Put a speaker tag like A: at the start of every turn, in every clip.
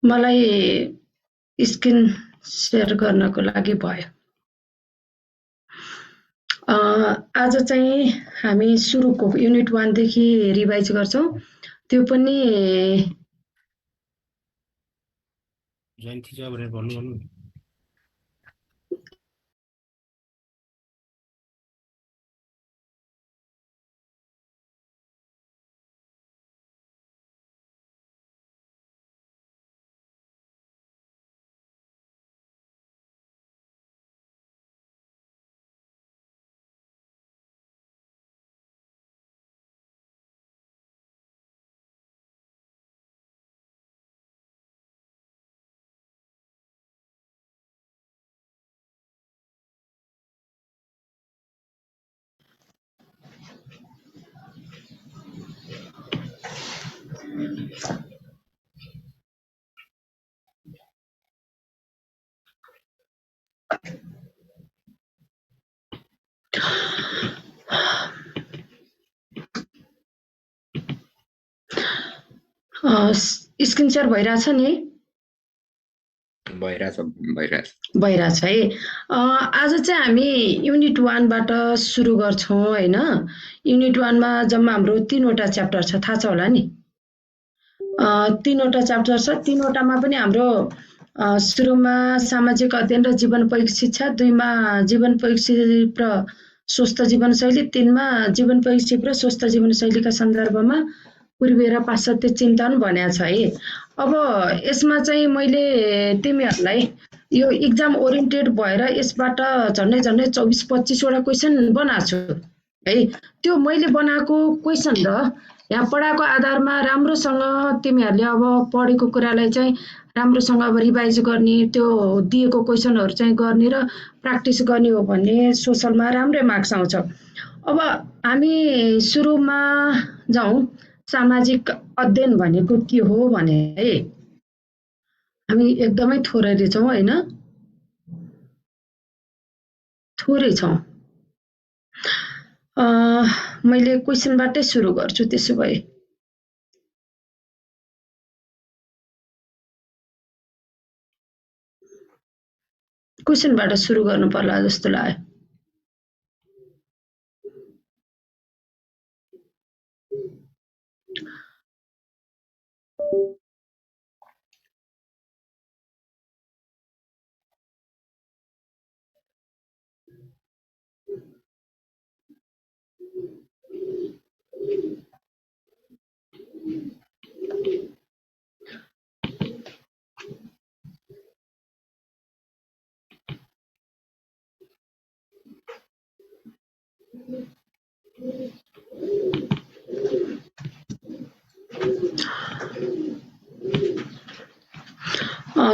A: मलाई screen share गर्नको लागि भयो। आज चाहिँ हामी सुरुको युनिट 1 देखि रिभाइज गर्छौं। त्यो पनि
B: जयन्ती छ भनेर भन्नु।
A: स्क्रिन शेयर भइरहेछ नि? भइरहेछ है। आज चाहिँ हामी युनिट 1 बाट सुरु गर्छौं हैन। युनिट 1 मा जम्मा हाम्रो 3 वटा च्याप्टर छ, थाहा छ होला नि। 3 वटा च्याप्टर छ। 3 वटामा पनि हाम्रो सुरुमा सामाजिक अध्ययन र जीवनोपयोगी शिक्षा, 2 मा जीवनोपयोगी सिप र स्वस्थ जीवनशैली, 3 मा जीवनोपयोगी सिप र स्वस्थ जीवनशैलीका सन्दर्भमा पूर्वीय र पाश्चात्य चिन्तन भनेको छ है। अब यसमा चाहिँ मैले तिमीहरूलाई यो एक्जाम ओरिएन्टेड भएर यसबाट झन्डै 24-25 वटा क्वेशन बनाएको छु है। त्यो मैले बनाएको क्वेशन र यहाँ पढाएको आधारमा राम्रोसँग तिमीहरूले अब पढेको कुरालाई चाहिँ राम्रोसँग अब रिभाइज गर्ने, त्यो दिएको क्वेशनहरु चाहिँ गर्ने र प्र्याक्टिस गर्ने हो भने सोशलमा राम्रै मार्क्स आउँछ। अब हामी सुरुमा जाउँ। सामाजिक अध्ययन भनेको के हो भने है, हामी एकदमै थोरै छौं हैन, थोरै छौं। मैले क्वेशनबाटै सुरु गर्छु त्यसो भए। क्वेशनबाट सुरु गर्नु पर्ला जस्तो लाग्यो।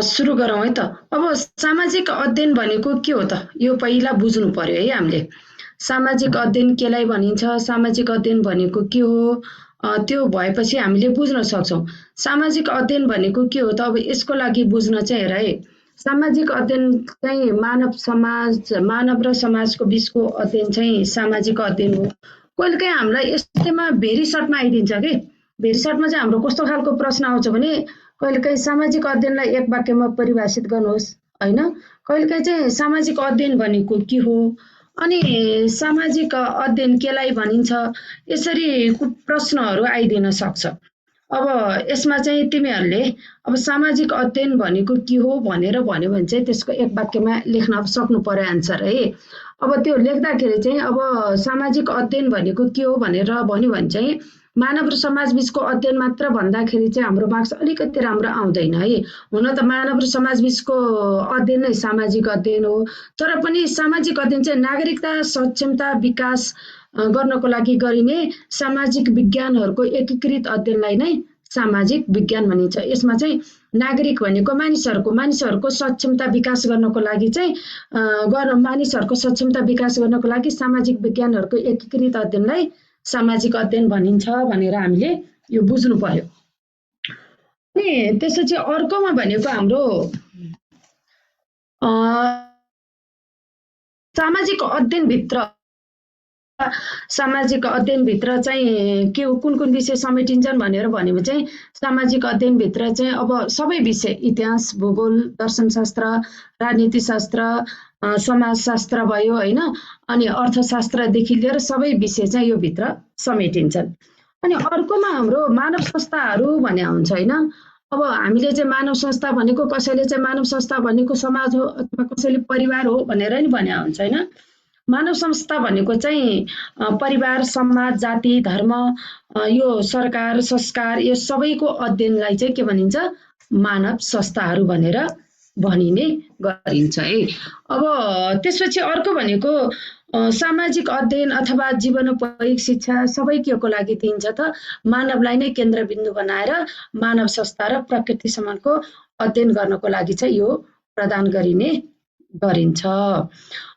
A: सुरु गरौँ है त। अब सामाजिक अध्ययन भनेको के हो त? यो पहिला बुझ्नु पर्यो है हामीले। सामाजिक अध्ययन केलाई भनिन्छ, सामाजिक अध्ययन भनेको के हो, त्यो भएपछि हामीले बुझ्न सक्छौं। सामाजिक अध्ययन भनेको के हो त? अब यसको लागि बुझ्न चाहिँ हेर है, सामाजिक अध्ययन चाहिँ मानव र समाजको बीचको अध्ययन चाहिँ सामाजिक अध्ययन हो। कहिलेकाहीँ हामीलाई यस्तैमा भेरी सर्टमा आइदिन्छ के। भेरी सर्टमा चाहिँ हाम्रो कस्तो खालको प्रश्न आउँछ भने कहिलेकाहीँ सामाजिक अध्ययनलाई एक वाक्यमा परिभाषित गर्नुहोस् हैन। कहिलेकाहीँ चाहिँ सामाजिक अध्ययन भनेको के हो, अनि सामाजिक अध्ययन केलाई भनिन्छ, यसरी प्रश्नहरू आइदिन सक्छ। अब यसमा चाहिँ तिमीहरूले अब सामाजिक अध्ययन भनेको के हो भनेर भन्यो भने चाहिँ त्यसको एक वाक्यमा लेख्न सक्नु पर्यो आन्सर है। अब त्यो लेख्दाखेरि चाहिँ अब सामाजिक अध्ययन भनेको के हो भनेर भन्यो भने चाहिँ मानव र समाज बीचको अध्ययन मात्र भन्दाखेरि चाहिँ हाम्रो मार्क्स अलिकति राम्रो आउँदैन है। हुन त मानव र समाज बीचको अध्ययन नै सामाजिक अध्ययन हो, तर पनि सामाजिक अध्ययन चाहिँ नागरिकता सक्षमता विकास गर्नको लागि गरिने सामाजिक विज्ञानहरूको एकीकृत अध्ययनलाई नै सामाजिक विज्ञान भनिन्छ। यसमा चाहिँ नागरिक भनेको मानिसहरूको सक्षमता विकास गर्नको लागि चाहिँ मानिसहरूको सक्षमता विकास गर्नको लागि सामाजिक विज्ञानहरूको एकीकृत अध्ययनलाई सामाजिक अध्ययन भनिन्छ भनेर हामीले यो बुझ्नु पर्यो। अनि त्यसपछि अर्कोमा भनेको हाम्रो सामाजिक अध्ययन भित्र सामाजिक अध्ययनभित्र चाहिँ के कुन कुन विषय समेटिन्छन् भनेर भन्यो भने चाहिँ सामाजिक अध्ययनभित्र चाहिँ अब सबै विषय इतिहास, भूगोल, दर्शनशास्त्र, राजनीतिशास्त्र, समाजशास्त्र भयो होइन, अनि अर्थशास्त्रदेखि लिएर सबै विषय चाहिँ यो भित्र समेटिन्छन्। अनि अर्कोमा हाम्रो मानव संस्थाहरू भन्ने हुन्छ होइन। अब हामीले चाहिँ मानव संस्था भनेको कसैले चाहिँ मानव संस्था भनेको समाज हो अथवा कसैले परिवार हो भनेर नि भने हुन्छ होइन। मानव संस्था भनेको चाहिँ परिवार, समाज, जाति, धर्म, यो सरकार, संस्कार यो सबैको अध्ययनलाई चाहिँ के भनिन्छ? मानव संस्थाहरू भनेर भनिने गरिन्छ है। अब त्यसपछि अर्को भनेको सामाजिक अध्ययन अथवा जीवनोपयोगी शिक्षा सबै केको लागि दिइन्छ त? मानवलाई नै केन्द्रबिन्दु बनाएर मानव संस्था र प्रकृति सम्बन्धको अध्ययन गर्नको लागि चाहिँ यो प्रदान गरिन्छ।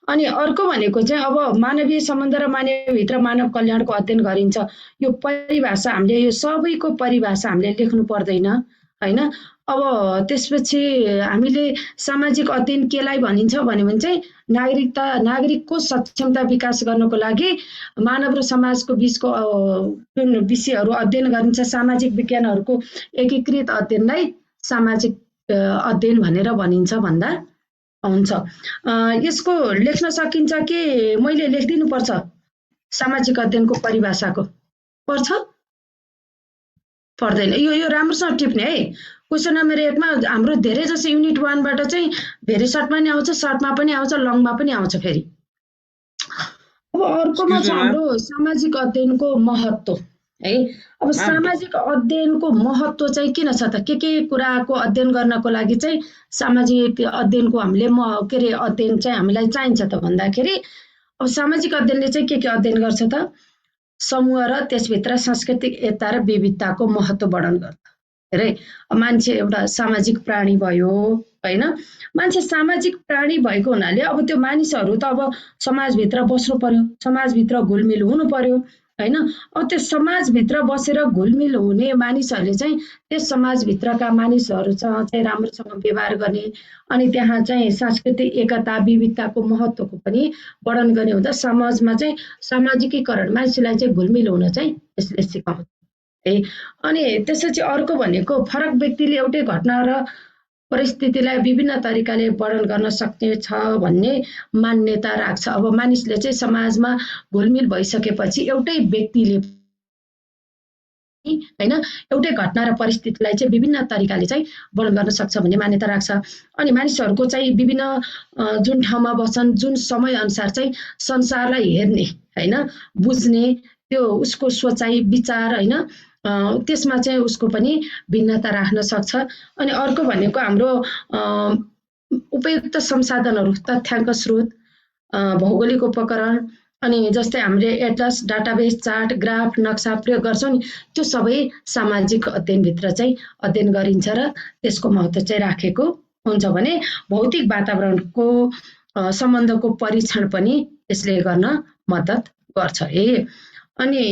A: अनि अर्को भनेको चाहिँ अब मानवीय सम्बन्ध र मानवभित्र मानव कल्याणको अध्ययन गरिन्छ। यो परिभाषा हामीले यो सबैको परिभाषा हामीले लेख्नु पर्दैन होइन। अब त्यसपछि हामीले सामाजिक अध्ययन केलाई भनिन्छ भन्यो भने चाहिँ नागरिकको सक्षमता विकास गर्नको लागि मानव र समाजको बीचको जुन विषयहरू अध्ययन गरिन्छ, सामाजिक विज्ञानहरूको एकीकृत अध्ययनलाई सामाजिक अध्ययन भनेर भनिन्छ भन्दा हुन्छ। यसको लेख्न सकिन्छ कि मैले लेखिदिनु पर्छ? सामाजिक अध्ययनको परिभाषाको पर्छ? पर्दैन। यो राम्रोसँग टिप्ने है। क्वेसन नम्बर 1 मा हाम्रो धेरै जसो युनिट 1 बाट चाहिँ भेरी सर्टमा पनि आउँछ, सर्टमा पनि आउँछ, लङमा पनि आउँछ फेरि। अब अर्कोमा छ हाम्रो सामाजिक अध्ययनको महत्त्व है। अब सामाजिक अध्ययनको महत्त्व चाहिँ किन छ त? के कुराको अध्ययन गर्नको लागि चाहिँ सामाजिक अध्ययनको हामीले अध्ययन चाहिँ हामीलाई चाहिन्छ त भन्दाखेरि अब सामाजिक अध्ययनले चाहिँ के अध्ययन गर्छ त? समूह र त्यसभित्र सांस्कृतिक एकता र विविधताको महत्त्व वर्णन गर्छ। हेरे मान्छे एउटा सामाजिक प्राणी भयो होइन। मान्छे सामाजिक प्राणी भएको हुनाले अब त्यो मानिसहरू त अब समाजभित्र बस्नु पर्यो, समाजभित्र घुलमिल हुनु पर्यो होइन। अब त्यो समाजभित्र बसेर घुलमिल हुने मानिसहरूले चाहिँ त्यस समाजभित्रका मानिसहरूसँग चाहिँ राम्रोसँग व्यवहार गर्ने अनि त्यहाँ चाहिँ सांस्कृतिक एकता विविधताको महत्त्वको पनि वर्णन गर्ने हुँदा समाजमा चाहिँ सामाजिकीकरण मान्छेलाई चाहिँ घुलमिल हुन चाहिँ यसले सिकाउँछ है। अनि त्यसपछि अर्को भनेको फरक व्यक्तिले एउटै घटना र परिस्थितिलाई विभिन्न तरिकाले वर्णन गर्न सक्ने छ भन्ने मान्यता राख्छ। अब मानिसले चाहिँ समाजमा घुलमिल भइसकेपछि एउटै व्यक्तिले होइन एउटै घटना र परिस्थितिलाई चाहिँ विभिन्न तरिकाले चाहिँ वर्णन गर्न सक्छ भन्ने मान्यता राख्छ। अनि मानिसहरूको चाहिँ विभिन्न जुन ठाउँमा बस्छन्, जुन समय अनुसार चाहिँ संसारलाई हेर्ने होइन, बुझ्ने त्यो उसको सोचाइ विचार होइन, त्यसमा चाहिँ उसको पनि भिन्नता राख्न सक्छ। अनि अर्को भनेको हाम्रो उपयुक्त संसाधनहरू, तथ्याङ्क स्रोत, भौगोलिक उपकरण अनि जस्तै हामीले एटलस, डाटाबेस, चार्ट, ग्राफ, नक्सा प्रयोग गर्छौँ नि, त्यो सबै सामाजिक अध्ययनभित्र चाहिँ अध्ययन गरिन्छ र त्यसको महत्त्व चाहिँ राखेको हुन्छ। भने भौतिक वातावरणको सम्बन्धको परीक्षण पनि यसले गर्न मद्दत गर्छ है। अनि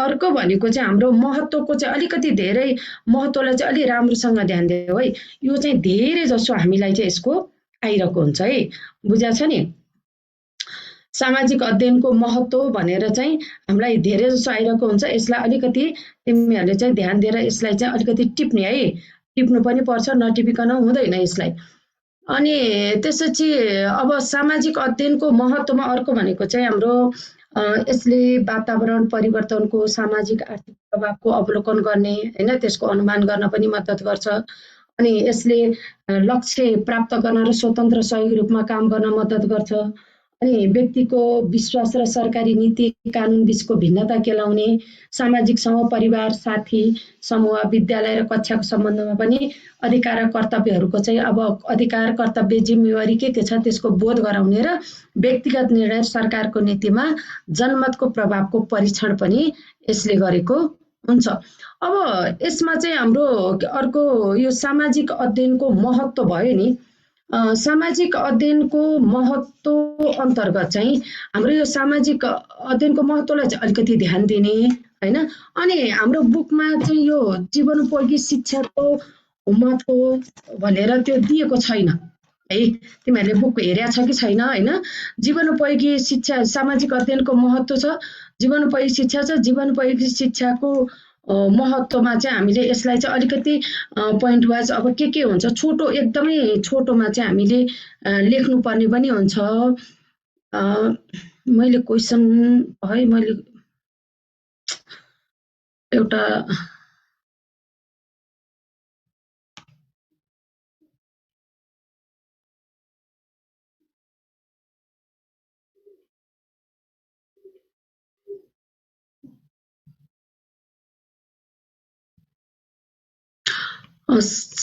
A: अर्को भनेको चाहिँ हाम्रो महत्त्वको चाहिँ अलिकति धेरै महत्त्वलाई चाहिँ अलि राम्रोसँग ध्यान दियो है। यो चाहिँ धेरै जसो हामीलाई चाहिँ यसको आइरहेको हुन्छ है, बुझाएको छ नि। सामाजिक अध्ययनको महत्त्व भनेर चाहिँ हामीलाई धेरै जसो आइरहेको हुन्छ। यसलाई अलिकति तिमीहरूले चाहिँ ध्यान दिएर यसलाई चाहिँ अलिकति टिप्ने है, टिप्नु पनि पर्छ, नटिपिकन हुँदैन यसलाई। अनि त्यसपछि अब सामाजिक अध्ययनको महत्त्वमा अर्को भनेको चाहिँ हाम्रो यसले वातावरण परिवर्तनको सामाजिक आर्थिक प्रभावको अवलोकन गर्ने होइन, त्यसको अनुमान गर्न पनि मद्दत गर्छ। अनि यसले लक्ष्य प्राप्त गर्न र स्वतन्त्र सहयोगी रूपमा काम गर्न मद्दत गर्छ। अनि व्यक्तिको विश्वास र सरकारी नीति कानुन बीचको भिन्नता केलाउने, सामाजिक समूह, परिवार, साथी समूह, विद्यालय र कक्षाको सम्बन्धमा पनि अधिकार र कर्तव्यहरूको चाहिँ अब अधिकार कर्तव्य जिम्मेवारी के छ त्यसको बोध गराउने र व्यक्तिगत निर्णय सरकारको नीतिमा जनमतको प्रभावको परीक्षण पनि यसले गरेको हुन्छ। अब यसमा चाहिँ हाम्रो अर्को यो सामाजिक अध्ययनको महत्त्व भयो नि, सामाजिक अध्ययनको महत्त्व अन्तर्गत चाहिँ हाम्रो यो सामाजिक अध्ययनको महत्त्वलाई चाहिँ अलिकति ध्यान दिने होइन। अनि हाम्रो बुकमा चाहिँ यो जीवनोपयोगी शिक्षाको महत्त्व भनेर त्यो दिएको छैन है तिमीहरूले बुक हेरेको छ कि छैन होइन जीवनोपयोगी शिक्षा सामाजिक अध्ययनको महत्त्व छ जीवनोपयोगी शिक्षा छ जीवनोपयोगी शिक्षाको महत्त्वमा चाहिँ हामीले यसलाई चाहिँ अलिकति पोइन्ट वाइज अब के हुन्छ छोटो एकदमै छोटोमा चाहिँ हामीले लेख्नुपर्ने पनि हुन्छ मैले क्वेसन है मैले एउटा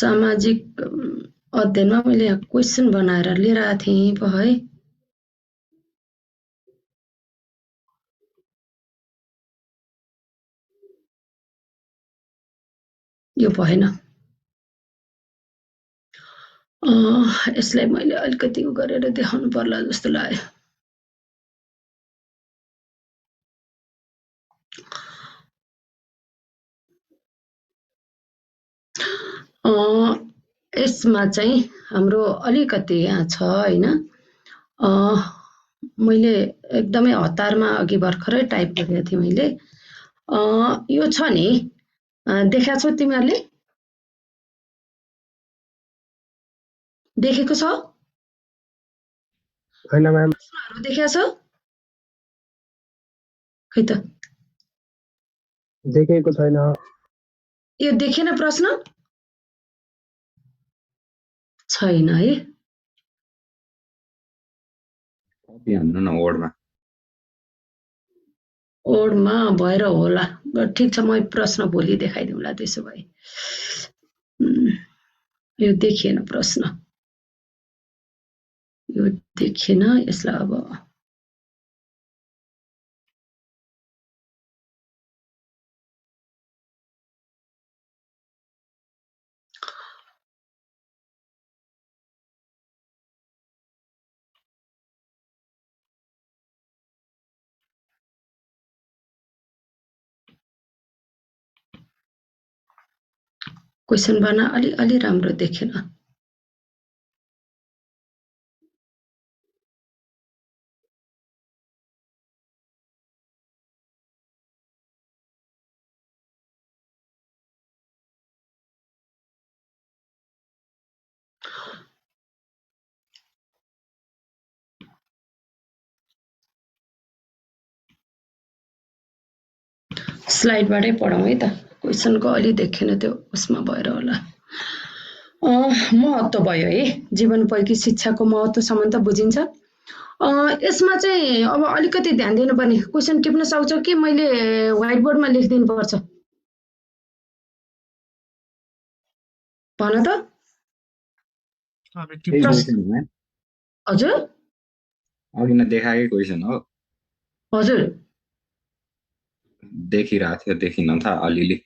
A: सामाजिक अध्ययनमा मैले क्वेसन बनाएर लिएर आएको थिएँ पो है यो भएन यसलाई मैले अलिकति उ गरेर देखाउनु पर्ला जस्तो लाग्यो यसमा चाहिँ हाम्रो अलिकति यहाँ छ हैन मैले एकदमै हतारमा अघि भर्खरै टाइप गरेको थिएँ मैले यो छ नि देखाएको छौ तिमीहरूले देखेको छ
C: हैन म्याम
A: प्रश्नहरू देखाएको छ खै त
C: देखेको छैन
A: यो देखेन प्रश्न छैन है
D: कपी हान्नु न
A: ओडमा भएर होला ठिक छ म प्रश्न भोलि देखाइदिउँला त्यसो भए यो देखिएन प्रश्न यो देखिएन यसलाई अब क्वेसन बना अलि राम्रो देखेन स्लाइडबाटै पढौँ है त क्वेसनको अलि देखेन त्यो उसमा भएर होला महत्त्व भयो है जीवनोपयोगी शिक्षाको महत्त्व सम्बन्ध बुझिन्छ यसमा चाहिँ अब अलिकति ध्यान दिनुपर्ने क्वेसन टिप्न सक्छौ कि मैले व्हाइट बोर्डमा लेखिदिनु पर्छ भन त हजुर
D: अघि नै देखाएकै क्वेसन हो
A: हजुर
D: देखिरहेको थियो देखिन त अलिअलि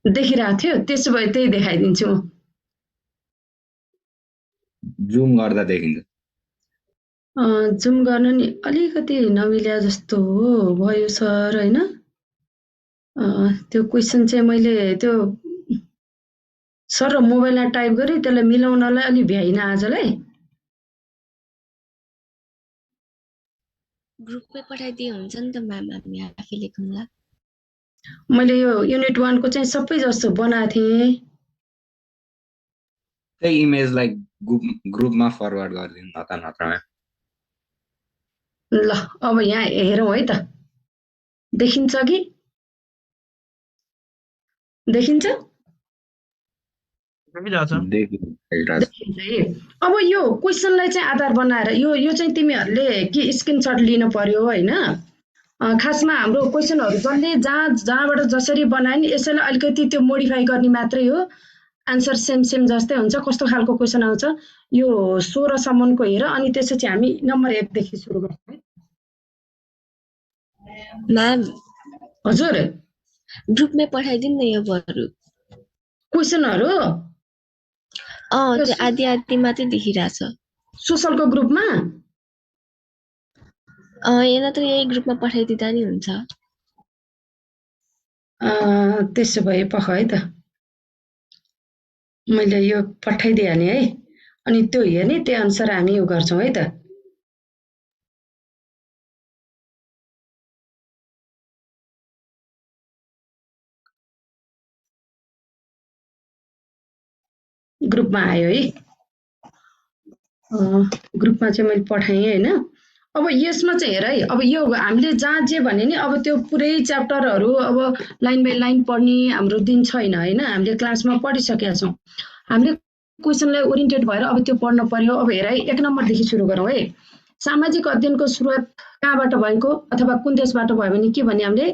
A: देखिरहेको थियो त्यसो भए त्यही देखाइदिन्छु म
D: जुम गर्दा देखिन्छ
A: जुम गर्न नि अलिकति नमिल्या जस्तो हो भयो सर हैन त्यो क्वेसन चाहिँ मैले त्यो सर मोबाइलमा टाइप गरे त्यसलाई मिलाउनलाई अलि भ्याइन आजलाई
E: ग्रुपमै पठाइदिए हुन्छ नि त म्याम हामी आफै लेखौँला
A: मैले यो युनिट 1 को चाहिँ सबै जस्तो बनाएको थिएँ
D: त्यही इमेजलाई ग्रुपमा फरवर्ड गरिदिनु न त नत्र
A: ल अब यहाँ हेरौँ है त देखिन्छ कि देखिन्छ देखिन्छ है अब यो क्वेसनलाई चाहिँ आधार बनाएर यो चाहिँ तिमीहरूले के स्क्रिनशट लिनु पर्यो हैन खासमा हाम्रो क्वेसनहरु जसले जहाँबाट जसरी बनाए नि यसैलाई अलिकति त्यो मोडिफाई गर्ने मात्रै हो आन्सर सेम जस्तै हुन्छ कस्तो खालको क्वेसन आउँछ यो 16 सम्मको हेर अनि त्यसपछि हामी नम्बर 1 देखि सुरु गर्छौं
E: म्याम
A: हजुर
E: ग्रुपमै पठाइदिनु न यो बरु
A: क्वेसनहरु
E: त्यो आदि मात्रै देखिरहेछ
A: सोशलको ग्रुपमा
E: यहाँ त यही ग्रुपमा पठाइदिँदा नि हुन्छ
A: त्यसो भए पख है त मैले यो पठाइदिहालेँ है अनि त्यो हेर्ने त्यही अनुसार हामी यो गर्छौँ है त। ग्रुपमा आयो है, ग्रुपमा चाहिँ मैले पठाएँ होइन। अब यसमा चाहिँ हेर है, अब यो हामीले जहाँ जे भने नि अब त्यो पुरै च्याप्टरहरू अब लाइन बाई लाइन पढ्ने हाम्रो दिन छैन होइन। हामीले क्लासमा पढिसकेका छौँ, हामीले क्वेसनलाई ओरिएन्टेड भएर अब त्यो पढ्नु पर्यो। अब हेर है, 1 नम्बरदेखि सुरु गरौँ है। सामाजिक अध्ययनको सुरुवात कहाँबाट भएको अथवा कुन देशबाट भयो भने के भने हामीले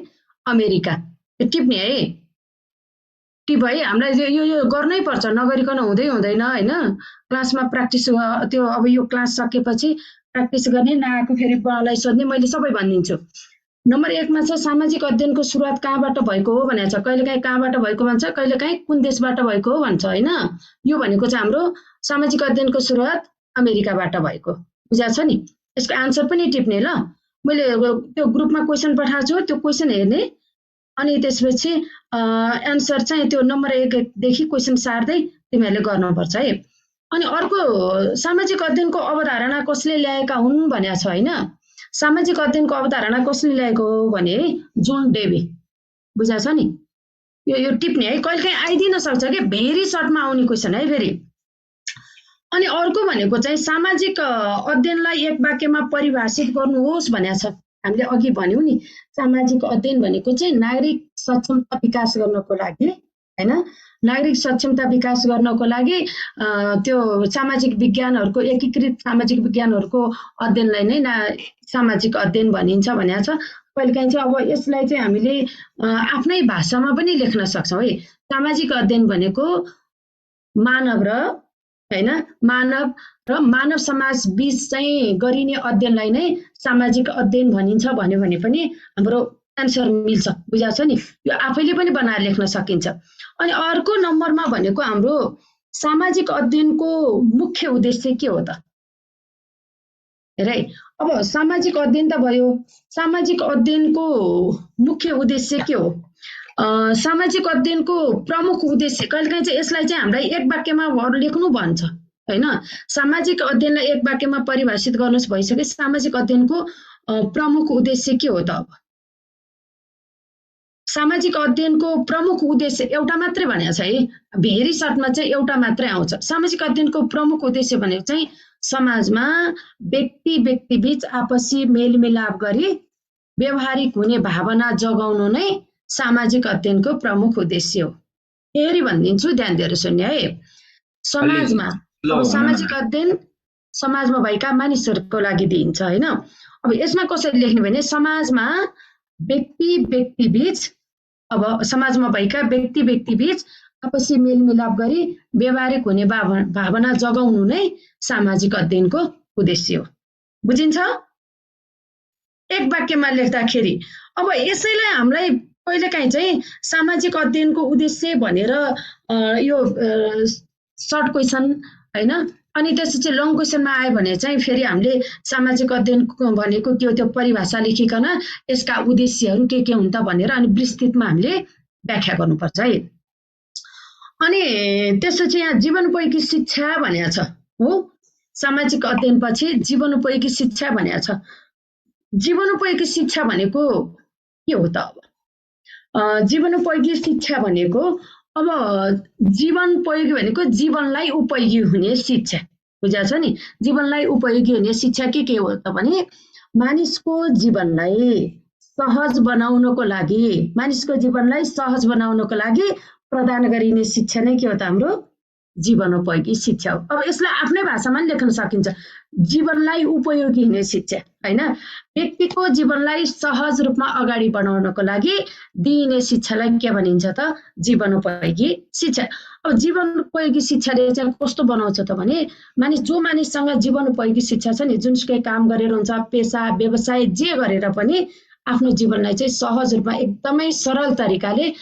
A: अमेरिका। टिप्ने है, टिप है, हामीलाई यो गर्नै पर्छ, नगरिकन हुँदैन होइन। क्लासमा प्र्याक्टिस त्यो अब यो क्लास सकेपछि प्र्याक्टिस गर्ने, नआएको फेरि मलाई सोध्ने, मैले सबै भनिदिन्छु। नम्बर 1 मा छ सामाजिक अध्ययनको सुरुवात कहाँबाट भएको हो भनेको छ। कहिलेकाहीँ कहाँबाट भएको भन्छ, कहिलेकाहीँ कुन देशबाट भएको हो भन्छ होइन। यो भनेको चाहिँ हाम्रो सामाजिक अध्ययनको सुरुवात अमेरिकाबाट भएको, बुझाएको छ नि। यसको आन्सर पनि टिप्ने ल। मैले त्यो ग्रुपमा क्वेसन पठाएको छु, त्यो क्वेसन हेर्ने अनि त्यसपछि एन्सर चाहिँ त्यो नम्बर 1 देखि क्वेसन सार्दै तिमीहरूले गर्नुपर्छ है। अनि अर्को सामाजिक अध्ययनको अवधारणा कसले ल्याएका हुन् भनेको छ होइन। सामाजिक अध्ययनको अवधारणा कसले ल्याएको हो भने जोन डेवी, बुझाएको छ नि। यो टिप्ने है, कहिलेकाहीँ आइदिन सक्छ कि भेरी सर्टमा आउने क्वेसन है फेरि। अनि अर्को भनेको चाहिँ सामाजिक अध्ययनलाई एक वाक्यमा परिभाषित गर्नुहोस् भनेको छ। हामीले अघि भन्यौँ नि, सामाजिक अध्ययन भनेको चाहिँ नागरिक सक्षमता विकास गर्नको लागि हैन, नागरिक सक्षमता विकास गर्नको लागि त्यो सामाजिक विज्ञानहरूको एकीकृत सामाजिक विज्ञानहरूको अध्ययनलाई नै सामाजिक अध्ययन भनिन्छ भनेको छ। कहिलेकाहीँ चाहिँ अब यसलाई चाहिँ हामीले आफ्नै भाषामा पनि लेख्न सक्छौँ है। सामाजिक अध्ययन भनेको मानव र हैन, मानव र मानव समाज बीच चाहिँ गरिने अध्ययनलाई नै सामाजिक अध्ययन भनिन्छ भन्यो भने पनि हाम्रो एन्सर मिल्छ, बुझाएको छ नि। यो आफैले पनि बनाएर लेख्न सकिन्छ। अनि अर्को नम्बरमा भनेको हाम्रो सामाजिक अध्ययनको मुख्य उद्देश्य के हो त हेर है। अब सामाजिक अध्ययन त भयो, सामाजिक अध्ययनको मुख्य उद्देश्य के हो? सामाजिक अध्ययनको प्रमुख उद्देश्य, कहिलेकाहीँ चाहिँ यसलाई चाहिँ हामीलाई एक वाक्यमा लेख्नु भन्छ हैन। सामाजिक अध्ययनलाई एक वाक्यमा परिभाषित गर्नुहोस् भइसक्यो। सामाजिक अध्ययनको प्रमुख उद्देश्य के हो त? अब सामाजिक अध्ययनको प्रमुख उद्देश्य एउटा मात्रै भनेको छ है, भेरी सर्टमा चाहिँ एउटा मात्रै आउँछ। सामाजिक अध्ययनको प्रमुख उद्देश्य भनेको चाहिँ समाजमा व्यक्ति व्यक्ति बीच आपसी मेलमिलाप गरी व्यवहारिक हुने भावना जगाउनु नै सामाजिक अध्ययनको प्रमुख उद्देश्य हो। फेरि भनिदिन्छु, ध्यान दिएर सुन्ने है। समाजमा अब सामाजिक अध्ययन समाजमा भएका मानिसहरूको लागि दिइन्छ हैन। अब यसमा कसरी लेख्ने भने समाजमा व्यक्ति व्यक्ति बीच, अब समाजमा भएका व्यक्ति व्यक्ति बीच आपसी मेलमिलाप गरी व्यवहारिक हुने भावना जगाउनु नै सामाजिक अध्ययनको उद्देश्य हो। बुझिन्छ? एक वाक्यमा लेख्दाखेरि अब यसैलाई हामीलाई कहिलेकाहीँ चाहिँ सामाजिक अध्ययनको उद्देश्य भनेर यो सर्ट क्वेसन हैन, अनि त्यसपछि लङ क्वेसनमा आयो भने चाहिँ फेरि हामीले सामाजिक अध्ययन भनेको के हो त्यो परिभाषा लेखिकन यसका उद्देश्यहरू के हुन् त भनेर अनि विस्तृतमा हामीले व्याख्या गर्नुपर्छ है। अनि त्यसपछि यहाँ जीवनोपयोगी शिक्षा भनेको छ हो। सामाजिक अध्ययन पछि जीवनोपयोगी शिक्षा भनेको छ। जीवनोपयोगी शिक्षा भनेको के हो त? अब जीवनोपयोगी शिक्षा भनेको अब जीवनोपयोगी भनेको जीवनलाई उपयोगी हुने शिक्षा, बुझाएको छ नि। जीवनलाई उपयोगी हुने शिक्षा के हो त भने मानिसको जीवनलाई सहज बनाउनको लागि, मानिसको जीवनलाई सहज बनाउनको लागि प्रदान गरिने शिक्षा नै के हो त? हाम्रो जीवनोपयोगी शिक्षा हो। अब यसलाई आफ्नै भाषामा पनि लेख्न सकिन्छ, जीवनलाई उपयोगी हुने शिक्षा हैन। व्यक्तिको जीवनलाई सहज रूपमा अगाडि बढाउनको लागि दिइने शिक्षालाई के भनिन्छ त? जीवनोपयोगी शिक्षा। अब जीवनोपयोगी शिक्षाले चाहिँ कस्तो बनाउँछ त भने जो मानिससँग जीवनोपयोगी शिक्षा छ नि, जुनसुकै काम गरेर हुन्छ, पेसा व्यवसाय जे गरेर पनि आफ्नो जीवनलाई चाहिँ सहज रूपमा एकदमै सरल तरिकाले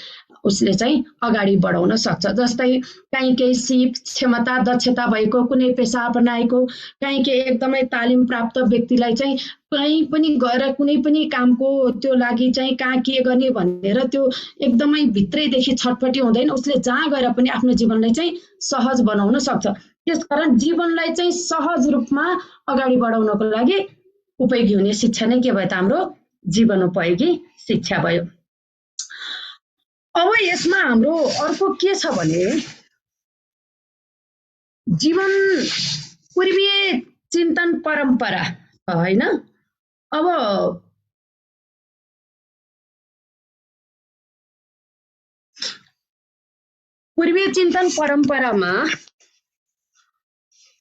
A: उसले चाहिँ अगाडि बढाउन सक्छ। जस्तै कहीँ केही सिप क्षमता दक्षता भएको कुनै पेसा अपनाएको, कहीँ केही एकदमै तालिम प्राप्त व्यक्तिलाई चाहिँ कहीँ पनि गएर कुनै पनि कामको त्यो लागि चाहिँ कहाँ के गर्ने भनेर त्यो एकदमै भित्रैदेखि छटपटी हुँदैन, उसले जहाँ गएर पनि आफ्नो जीवनलाई चाहिँ सहज बनाउन सक्छ। त्यसकारण जीवनलाई चाहिँ सहज रूपमा अगाडि बढाउनको लागि उपयोगी हुने शिक्षा नै के भयो त हाम्रो जीवनोपयोगी शिक्षा भयो। अब यसमा हाम्रो अर्को के छ भने जीवन पूर्वीय चिन्तन परम्परा हैन। अब पूर्वीय चिन्तन परम्परामा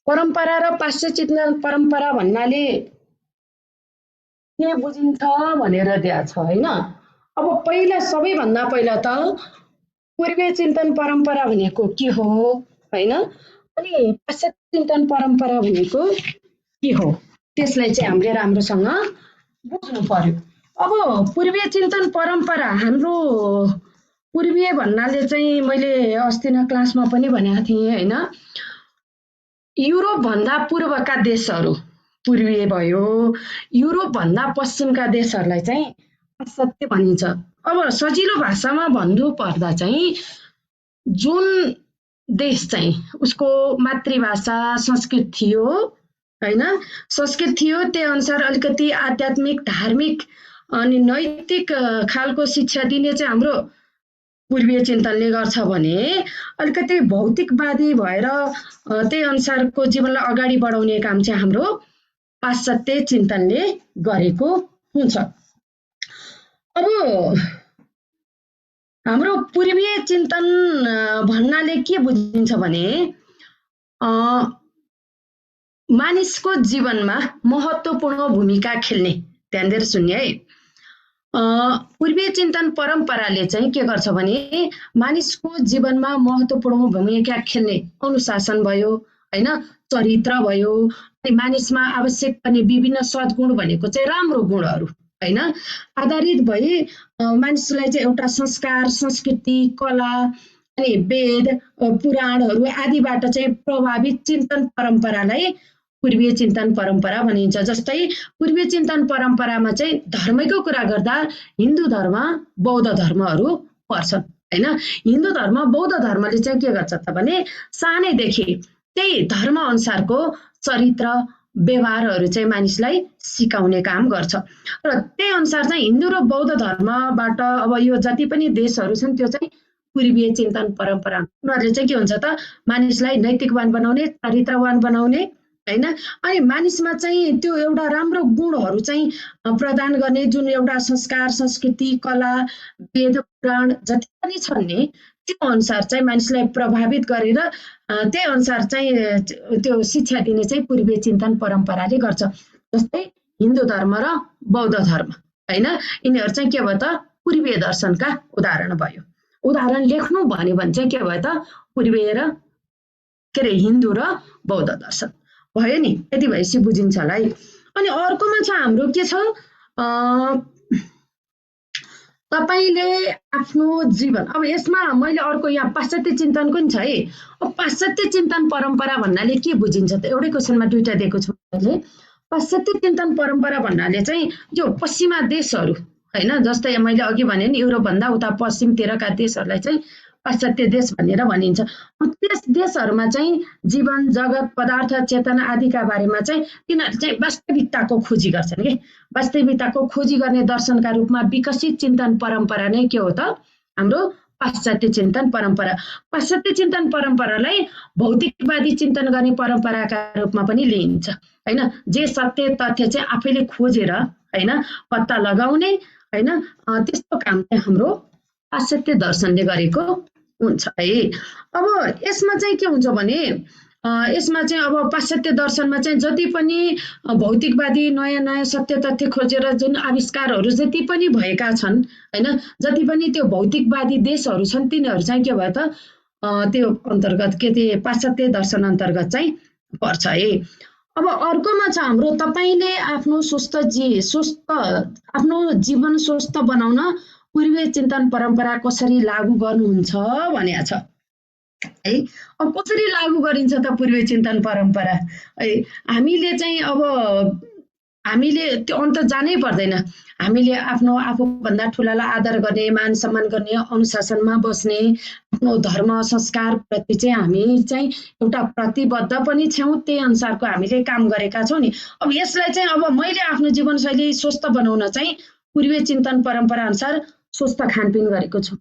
A: परम्परा र पाश्चात्य चिन्तन परम्परा भन्नाले के बुझिन्छ भनेर दिएको छ हैन। अब पहिला सबैभन्दा पहिला त पूर्वीय चिन्तन परम्परा भनेको के हो हैन, अनि पाश्चात्य चिन्तन परम्परा भनेको के हो त्यसलाई चाहिँ हामीले राम्रोसँग बुझ्नु पर्यो। अब पूर्वीय चिन्तन परम्परा हाम्रो पूर्वीय भन्नाले चाहिँ मैले अस्तिना क्लासमा पनि भनेको थिएँ हैन, युरोप भन्दा पूर्वका देशहरू पूर्वीय भयो, युरोप भन्दा पश्चिमका देशहरूलाई चाहिँ पाश्चात्य भनिन्छ। अब सजिलो भाषामा भन्नु पर्दा चाहिँ जुन देश चाहिँ उसको मातृभाषा संस्कृत थियो हैन, संस्कृत थियो, त्यही अनुसार अलिकति आध्यात्मिक धार्मिक अनि नैतिक खालको शिक्षा दिने चाहिँ हाम्रो पूर्वीय चिन्तनले गर्छ भने अलिकति भौतिकवादी भएर त्यही अनुसारको जीवनलाई अगाडि बढाउने काम चाहिँ हाम्रो पाश्चात्य चिन्तनले गरेको हुन्छ। अब हाम्रो पूर्वीय चिन्तन भन्नाले के बुझिन्छ भने मानिसको जीवनमा महत्त्वपूर्ण भूमिका खेल्ने, ध्यान दिएर सुन्ने है, पूर्वीय चिन्तन परम्पराले चाहिँ के गर्छ भने मानिसको जीवनमा महत्त्वपूर्ण भूमिका खेल्ने अनुशासन भयो हैन, चरित्र भयो, अनि मानिसमा आवश्यक पर्ने विभिन्न सद्गुण भनेको चाहिँ राम्रो गुणहरू हैन आधारित भई मानिसलाई चाहिँ एउटा संस्कार, संस्कृति, कला अनि वेद, पुराणहरू आदिबाट चाहिँ प्रभावित चिन्तन परम्परालाई पूर्वीय चिन्तन परम्परा भनिन्छ। जस्तै पूर्वीय चिन्तन परम्परामा चाहिँ धर्मको कुरा गर्दा हिन्दू धर्म, बौद्ध धर्महरू पर्छन् हैन। हिन्दू धर्म, बौद्ध धर्मले चाहिँ के गर्छ त भने सानैदेखि त्यही धर्म अनुसारको चरित्र व्यवहारहरू चाहिँ मानिसलाई सिकाउने काम गर्छ र त्यही अनुसार चाहिँ हिन्दू र बौद्ध धर्मबाट अब यो जति पनि देशहरू छन् त्यो चाहिँ पूर्वीय चिन्तन परम्परा, उनीहरूले चाहिँ के हुन्छ त मानिसलाई नैतिकवान बनाउने, चरित्रवान बनाउने हैन, अनि मानिसमा चाहिँ त्यो एउटा राम्रो गुणहरू चाहिँ प्रदान गर्ने, जुन एउटा संस्कार, संस्कृति, कला, वेद, पुराण जति पनि छन् नि त्यो अनुसार चाहिँ मानिसलाई प्रभावित गरेर त्यही अनुसार चाहिँ त्यो शिक्षा दिने चाहिँ पूर्वीय चिन्तन परम्पराले गर्छ। जस्तै हिन्दू धर्म र बौद्ध धर्म हैन, यिनीहरू चाहिँ के भयो त पूर्वीय दर्शनका उदाहरण भयो। उदाहरण लेख्नु भन्यो भने चाहिँ के भयो त पूर्वीय र के अरे हिन्दू र बौद्ध दर्शन भयो नि। यति भएपछि बुझिन्छ होला है। अनि अर्कोमा छ हाम्रो के छ, तपाईले आफ्नो जीवन, अब यसमा मैले अर्को यहाँ पाश्चात्य चिन्तनको नि छ है। अब पाश्चात्य चिन्तन परम्परा भन्नाले के बुझिन्छ त, एउटै क्वेसनमा दुईटा दिएको छु मैले। पाश्चात्य चिन्तन परम्परा भन्नाले चाहिँ यो पश्चिमा देशहरू हैन, जस्तै मैले अघि भने नि युरोप भन्दा उता पश्चिमतिरका देशहरूलाई चाहिँ पाश्चात्य देश भनेर भनिन्छ। त्यस देशहरूमा चाहिँ जीवन, जगत, पदार्थ, चेतना आदिका बारेमा चाहिँ तिनीहरूले चाहिँ वास्तविकताको खोजी गर्छन् के। वास्तविकताको खोजी गर्ने दर्शनका रूपमा विकसित चिन्तन परम्परा नै के हो त हाम्रो पाश्चात्य चिन्तन परम्परा। पाश्चात्य चिन्तन परम्परालाई भौतिकवादी चिन्तन गर्ने परम्पराका रूपमा पनि लिइन्छ हैन। जे सत्य तथ्य चाहिँ आफैले खोजेर हैन पत्ता लगाउने हैन, त्यस्तो काम चाहिँ हाम्रो पाश्चात्य दर्शनले गरेको हुन्छ है। अब यसमा चाहिँ के हुन्छ भने यसमा चाहिँ अब पाश्चात्य दर्शनमा चाहिँ जति पनि भौतिकवादी नयाँ नयाँ सत्य तथ्य खोजेर जुन आविष्कारहरू जति पनि भएका छन् हैन, जति पनि त्यो भौतिकवादी देशहरू छन् तिनीहरू चाहिँ के भयो त त्यो अन्तर्गत के त्यो पाश्चात्य दर्शन अन्तर्गत चाहिँ पर्छ है। अब अर्कोमा छ हाम्रो तपाईले आफ्नो आफ्नो जीवन स्वस्थ बनाउन पूर्वीय चिन्तन परम्परा कसरी लागू गर्नुहुन्छ भनेको छ है। अब कसरी लागू गरिन्छ त पूर्वीय चिन्तन परम्परा है, हामीले चाहिँ अब हामीले त्यो अन्त जानै पर्दैन। हामीले आफ्नो आफूभन्दा ठुलालाई आदर गर्ने, मान सम्मान गर्ने, अनुशासनमा बस्ने, आफ्नो धर्म संस्कार प्रति चाहिँ हामी चाहिँ एउटा प्रतिबद्ध पनि छौँ, त्यही अनुसारको हामीले काम गरेका छौँ नि। अब यसलाई चाहिँ अब मैले आफ्नो जीवनशैली स्वस्थ बनाउन चाहिँ पूर्वीय चिन्तन परम्परा अनुसार स्वस्थ खानपिन गरेको छु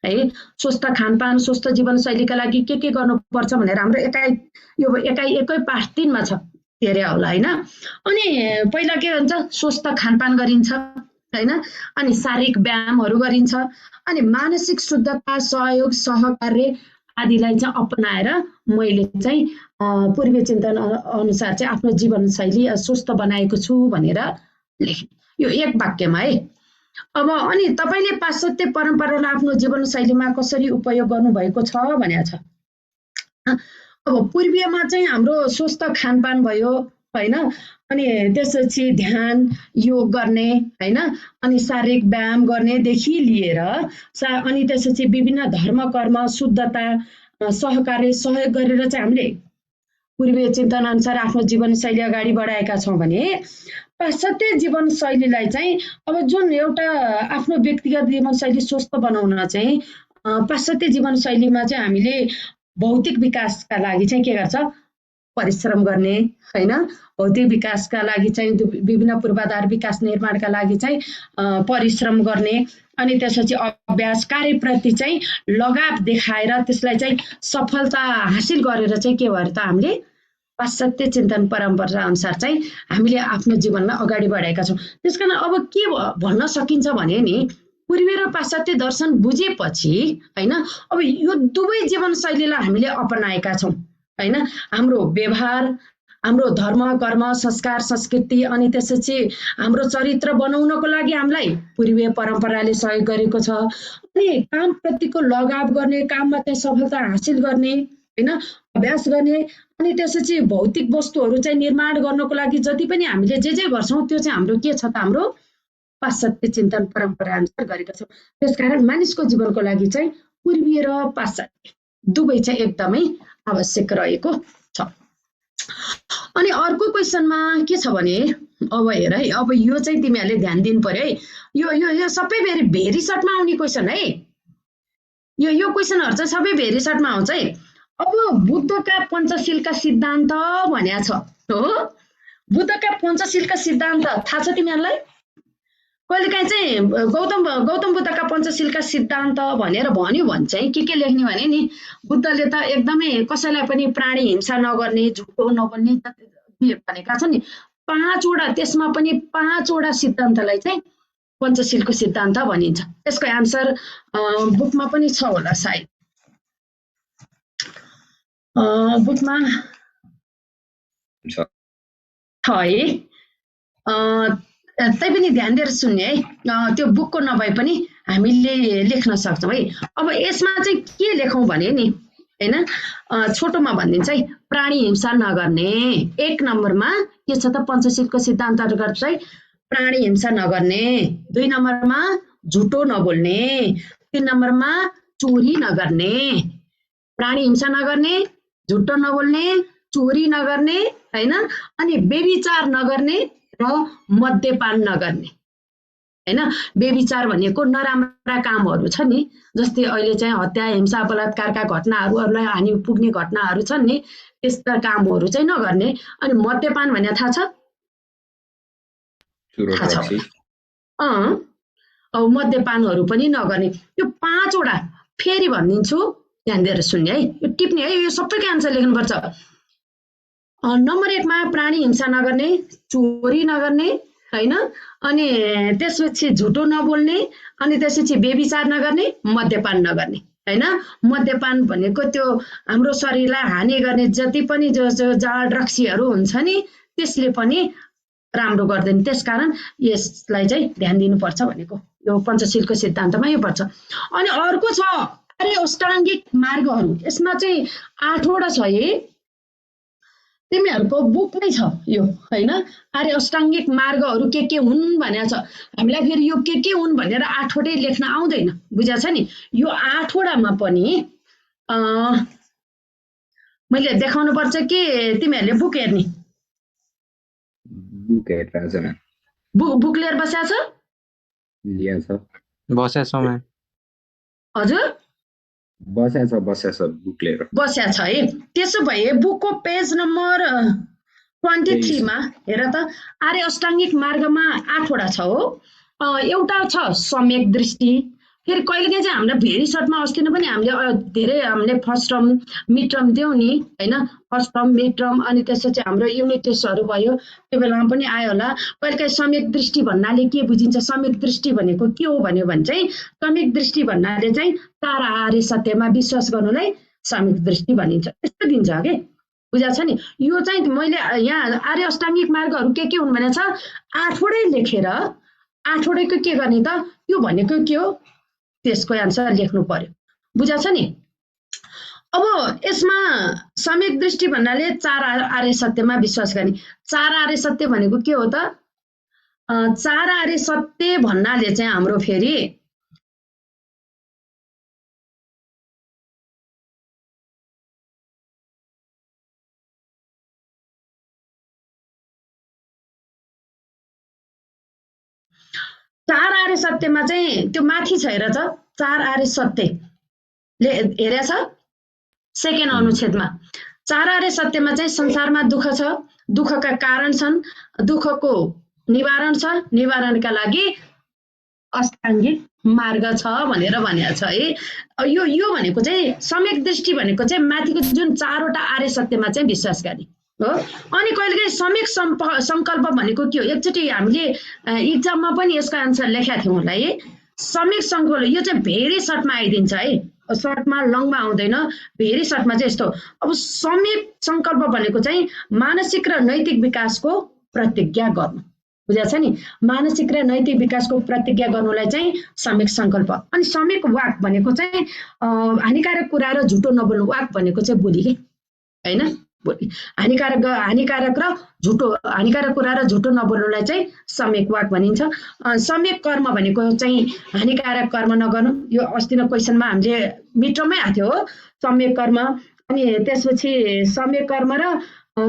A: है। स्वस्थ खानपान, स्वस्थ जीवनशैलीका लागि के गर्नुपर्छ भनेर हाम्रो एकै पाठ 3 मा छ, हेरे होला हैन। अनि पहिला के भन्छ, स्वस्थ खानपान गरिन्छ हैन, अनि शारीरिक व्यायामहरू गरिन्छ, अनि मानसिक शुद्धता, सहयोग, सहकार्य आदिलाई चाहिँ अपनाएर मैले चाहिँ पूर्वीय चिन्तन अनुसार चाहिँ आफ्नो जीवनशैली स्वस्थ बनाएको छु भनेर लेखेँ, यो एक वाक्यमा है। अब अनि तपाईले पाश्चात्य परम्परालाई आफ्नो जीवनशैलीमा कसरी उपयोग गर्नुभएको छ भनेको छ। अब पूर्वीयमा चाहिँ हाम्रो स्वस्थ खानपान भयो हैन, अनि त्यसपछि ध्यान, योग गर्ने हैन, अनि शारीरिक व्यायाम गर्नेदेखि लिएर अनि त्यसपछि विभिन्न धर्म कर्म, शुद्धता, सहकार्य, सहयोग गरेर चाहिँ हामीले पूर्वीय चिन्तन अनुसार आफ्नो जीवनशैली अगाडि बढाएका छौँ भने पाश्चात्य जीवनशैलीलाई चाहिँ अब जुन एउटा आफ्नो व्यक्तिगत जीवनशैली स्वस्थ बनाउन चाहिँ पाश्चात्य जीवनशैलीमा चाहिँ हामीले भौतिक विकासका लागि चाहिँ के गर्छ, परिश्रम गर्ने हैन, भौतिक विकासका लागि चाहिँ विभिन्न पूर्वाधार विकास निर्माणका लागि चाहिँ परिश्रम गर्ने, अनि त्यसपछि अभ्यास कार्यप्रति चाहिँ लगाव देखाएर त्यसलाई चाहिँ सफलता हासिल गरेर चाहिँ के भएर त हामीले पाश्चात्य चिन्तन परम्परा अनुसार चाहिँ हामीले आफ्नो जीवनमा अगाडि बढाएका छौँ। त्यसकारण अब के भन्न सकिन्छ भने नि, पूर्वीय र पाश्चात्य दर्शन बुझेपछि हैन, अब यो दुवै जीवनशैलीलाई हामीले अपनाएका छौँ हैन। हाम्रो व्यवहार, हाम्रो धर्म कर्म, संस्कार संस्कृति, अनि त्यसपछि हाम्रो चरित्र बनाउनको लागि हामीलाई पूर्वीय परम्पराले सहयोग गरेको छ। अनि काम प्रतिको लगाव गर्ने, काममा चाहिँ सफलता हासिल गर्ने हैन, अभ्यास गर्ने, अनि त्यसपछि भौतिक वस्तुहरू चाहिँ निर्माण गर्नको लागि जति पनि हामीले जे गर्छौँ त्यो चाहिँ हाम्रो के छ त, हाम्रो पाश्चात्य चिन्तन परम्परा अनुसार गरेका छौँ। त्यसकारण मानिसको जीवनको लागि चाहिँ पूर्वीय र पाश्चात्य दुवै चाहिँ एकदमै आवश्यक रहेको छ। अनि अर्को क्वेसनमा के छ भने, अब हेर है, अब यो चाहिँ तिमीहरूले ध्यान दिनु पर्यो है, यो सबै भेरी सर्टमा आउने क्वेसन है, यो क्वेसनहरू चाहिँ सबै भेरी सर्टमा आउँछ है। अब बुद्धका पञ्चशीलका सिद्धान्त भन्या छ हो, बुद्धका पञ्चशीलका सिद्धान्त थाहा छ तिमीहरूलाई? कहिलेकाहीँ चाहिँ गौतम बुद्धका पञ्चशीलका सिद्धान्त भनेर भन्यो भने चाहिँ के लेख्ने भने नि, बुद्धले त एकदमै कसैलाई पनि प्राणी हिंसा नगर्ने, झुटो नबोल्ने भनेका छन् नि, 5 वटा, त्यसमा पनि 5 वटा सिद्धान्तलाई चाहिँ पञ्चशीलको सिद्धान्त भनिन्छ। त्यसको एन्सर बुकमा पनि छ होला सायद, बुकमा छ है, तै पनि ध्यान दिएर सुन्ने है, त्यो बुकको नभए पनि हामीले लेख्न सक्छौँ है। अब यसमा चाहिँ के लेखौँ भने नि हैन, छोटोमा भनिदिन्छ है, प्राणी हिंसा नगर्ने। 1 नम्बरमा के छ त, पञ्चशीलको सिद्धान्त अन्तर्गत चाहिँ प्राणी हिंसा नगर्ने, 2 नम्बरमा झुटो नबोल्ने, 3 नम्बरमा चोरी नगर्ने। प्राणी हिंसा नगर्ने, झुटो नबोल्ने, चोरी नगर्ने हैन, अनि व्यभिचार नगर्ने र मद्यपान नगर्ने हैन। व्यभिचार भनेको नराम्रा कामहरू छ नि, जस्तै अहिले चाहिँ हत्या, हिंसा, बलात्कारका घटनाहरू, अरूलाई हानि पुग्ने घटनाहरू छन् नि, त्यस्ता कामहरू चाहिँ नगर्ने। अनि मद्यपान भने थाहा छ? अब मद्यपानहरू पनि नगर्ने। यो 5 वटा फेरि भनिदिन्छु, ध्यान दिएर सुन्ने है, यो टिप्ने है, यो सबैको आन्सर लेख्नुपर्छ। नम्बर 1 मा प्राणी हिंसा नगर्ने, चोरी नगर्ने हैन, अनि त्यसपछि झुटो नबोल्ने, अनि त्यसपछि व्यभिचार नगर्ने, मद्यपान नगर्ने हैन। मद्यपान भनेको त्यो हाम्रो शरीरलाई हानि गर्ने जति पनि जो जाड रक्सीहरू हुन्छ नि, त्यसले पनि राम्रो गर्दैन। त्यसकारण यसलाई चाहिँ ध्यान दिनुपर्छ भनेको, यो पञ्चशीलको सिद्धान्तमा यो पर्छ। अनि अर्को छ आर्य अष्टाङ्गिक मार्गहरू, यसमा चाहिँ 8 वटा छ है, तिमीहरूको बुकमै छ यो हैन। आर्य अष्टाङ्गिक मार्गहरू के हुन् भनेको छ। हामीलाई फेरि यो के हुन् भनेर 8 वटै लेख्न आउँदैन, बुझ्या छ नि। यो 8 वटामा पनि मैले देखाउनु पर्छ कि तिमीहरूले बुक हेर्ने?
D: बुक हेरिरहेको छ म्याम।
A: बुक लिएर बसेको छ?
D: लिएको छ
B: बसेको छ म्याम।
A: हजुर
D: बसेको छ बुक लिएर।
A: बस्या छ है। त्यसो भए बुकको पेज नम्बर 23 मा हेर त, आर्य अष्टाङ्गिक मार्गमा 8 वटा छ हो। एउटा छ सम्यक दृष्टि, फेरि कहिलेकाहीँ चाहिँ हामीलाई भेरी सर्टमा अस्ति नै पनि हामीले फर्स्ट टर्म मिड टर्म दियौँ नि होइन, फर्स्ट टर्म मिड टर्म अनि त्यसपछि हाम्रो युनिट टेस्टहरू भयो, त्यो बेलामा पनि आयो होला। कहिलेकाहीँ सम्यक दृष्टि भन्नाले के बुझिन्छ, सम्यक दृष्टि भनेको के हो भन्यो भने चाहिँ सम्यक दृष्टि भन्नाले चाहिँ तारा आर्य सत्यमा विश्वास गर्नुलाई सम्यक दृष्टि भनिन्छ, यस्तो दिन्छ के बुझा छ नि। यो चाहिँ मैले यहाँ आर्य अष्टाङ्गिक मार्गहरू के हुन् भनेको छ, 8 वटै लेखेर 8 वटैको के गर्ने त, यो भनेको के हो त्यसको एन्सर लेख्नु पर्यो, बुझा छ नि। अब यसमा सम्यक दृष्टि भन्नाले 4 आर्य सत्यमा विश्वास गर्ने। 4 आर्य सत्य भनेको के हो त, 4 आर्य सत्य भन्नाले चाहिँ हाम्रो फेरि चार आर्य सत्यमा चाहिँ त्यो माथि छ हेर त, 4 आर्य सत्य हेरेछ सेकेन्ड अनुच्छेदमा। 4 आर्य सत्यमा चाहिँ संसारमा दुःख छ, दुःखका कारण छन्, दुःखको निवारण छ, निवारणका लागि अष्टाङ्गिक मार्ग छ भनेर भनेको छ है। यो भनेको चाहिँ सम्यक दृष्टि भनेको चाहिँ माथिको जुन 4 वटा आर्य सत्यमा चाहिँ विश्वास गर्ने हो। अनि कहिलेकाहीँ सम्यक संकल्प भनेको के हो, एकचोटि हामीले इक्जाममा पनि यसको आन्सर लेखेका थियौँ होला है। सम्यक संकल्प यो चाहिँ भेरी सर्टमा आइदिन्छ है, सर्टमा लङमा आउँदैन, भेरी सर्टमा चाहिँ यस्तो। अब सम्यक संकल्प भनेको चाहिँ मानसिक र नैतिक विकासको प्रतिज्ञा गर्नु, बुझा छ नि। मानसिक र नैतिक विकासको प्रतिज्ञा गर्नुलाई चाहिँ सम्यक संकल्प। अनि सम्यक वाक भनेको चाहिँ हानिकारक कुरा र झुटो नबोल्नु, वाक भनेको चाहिँ बोली के होइन, हानिकारक कुरा र झुटो नबोल्नुलाई चाहिँ सम्यक वाक भनिन्छ। सम्यक कर्म भनेको चाहिँ हानिकारक कर्म नगर्नु, यो अस्ति नै क्वेसनमा हामीले मिटरमै आएको थियो हो सम्यक कर्म। अनि त्यसपछि सम्यक कर्म र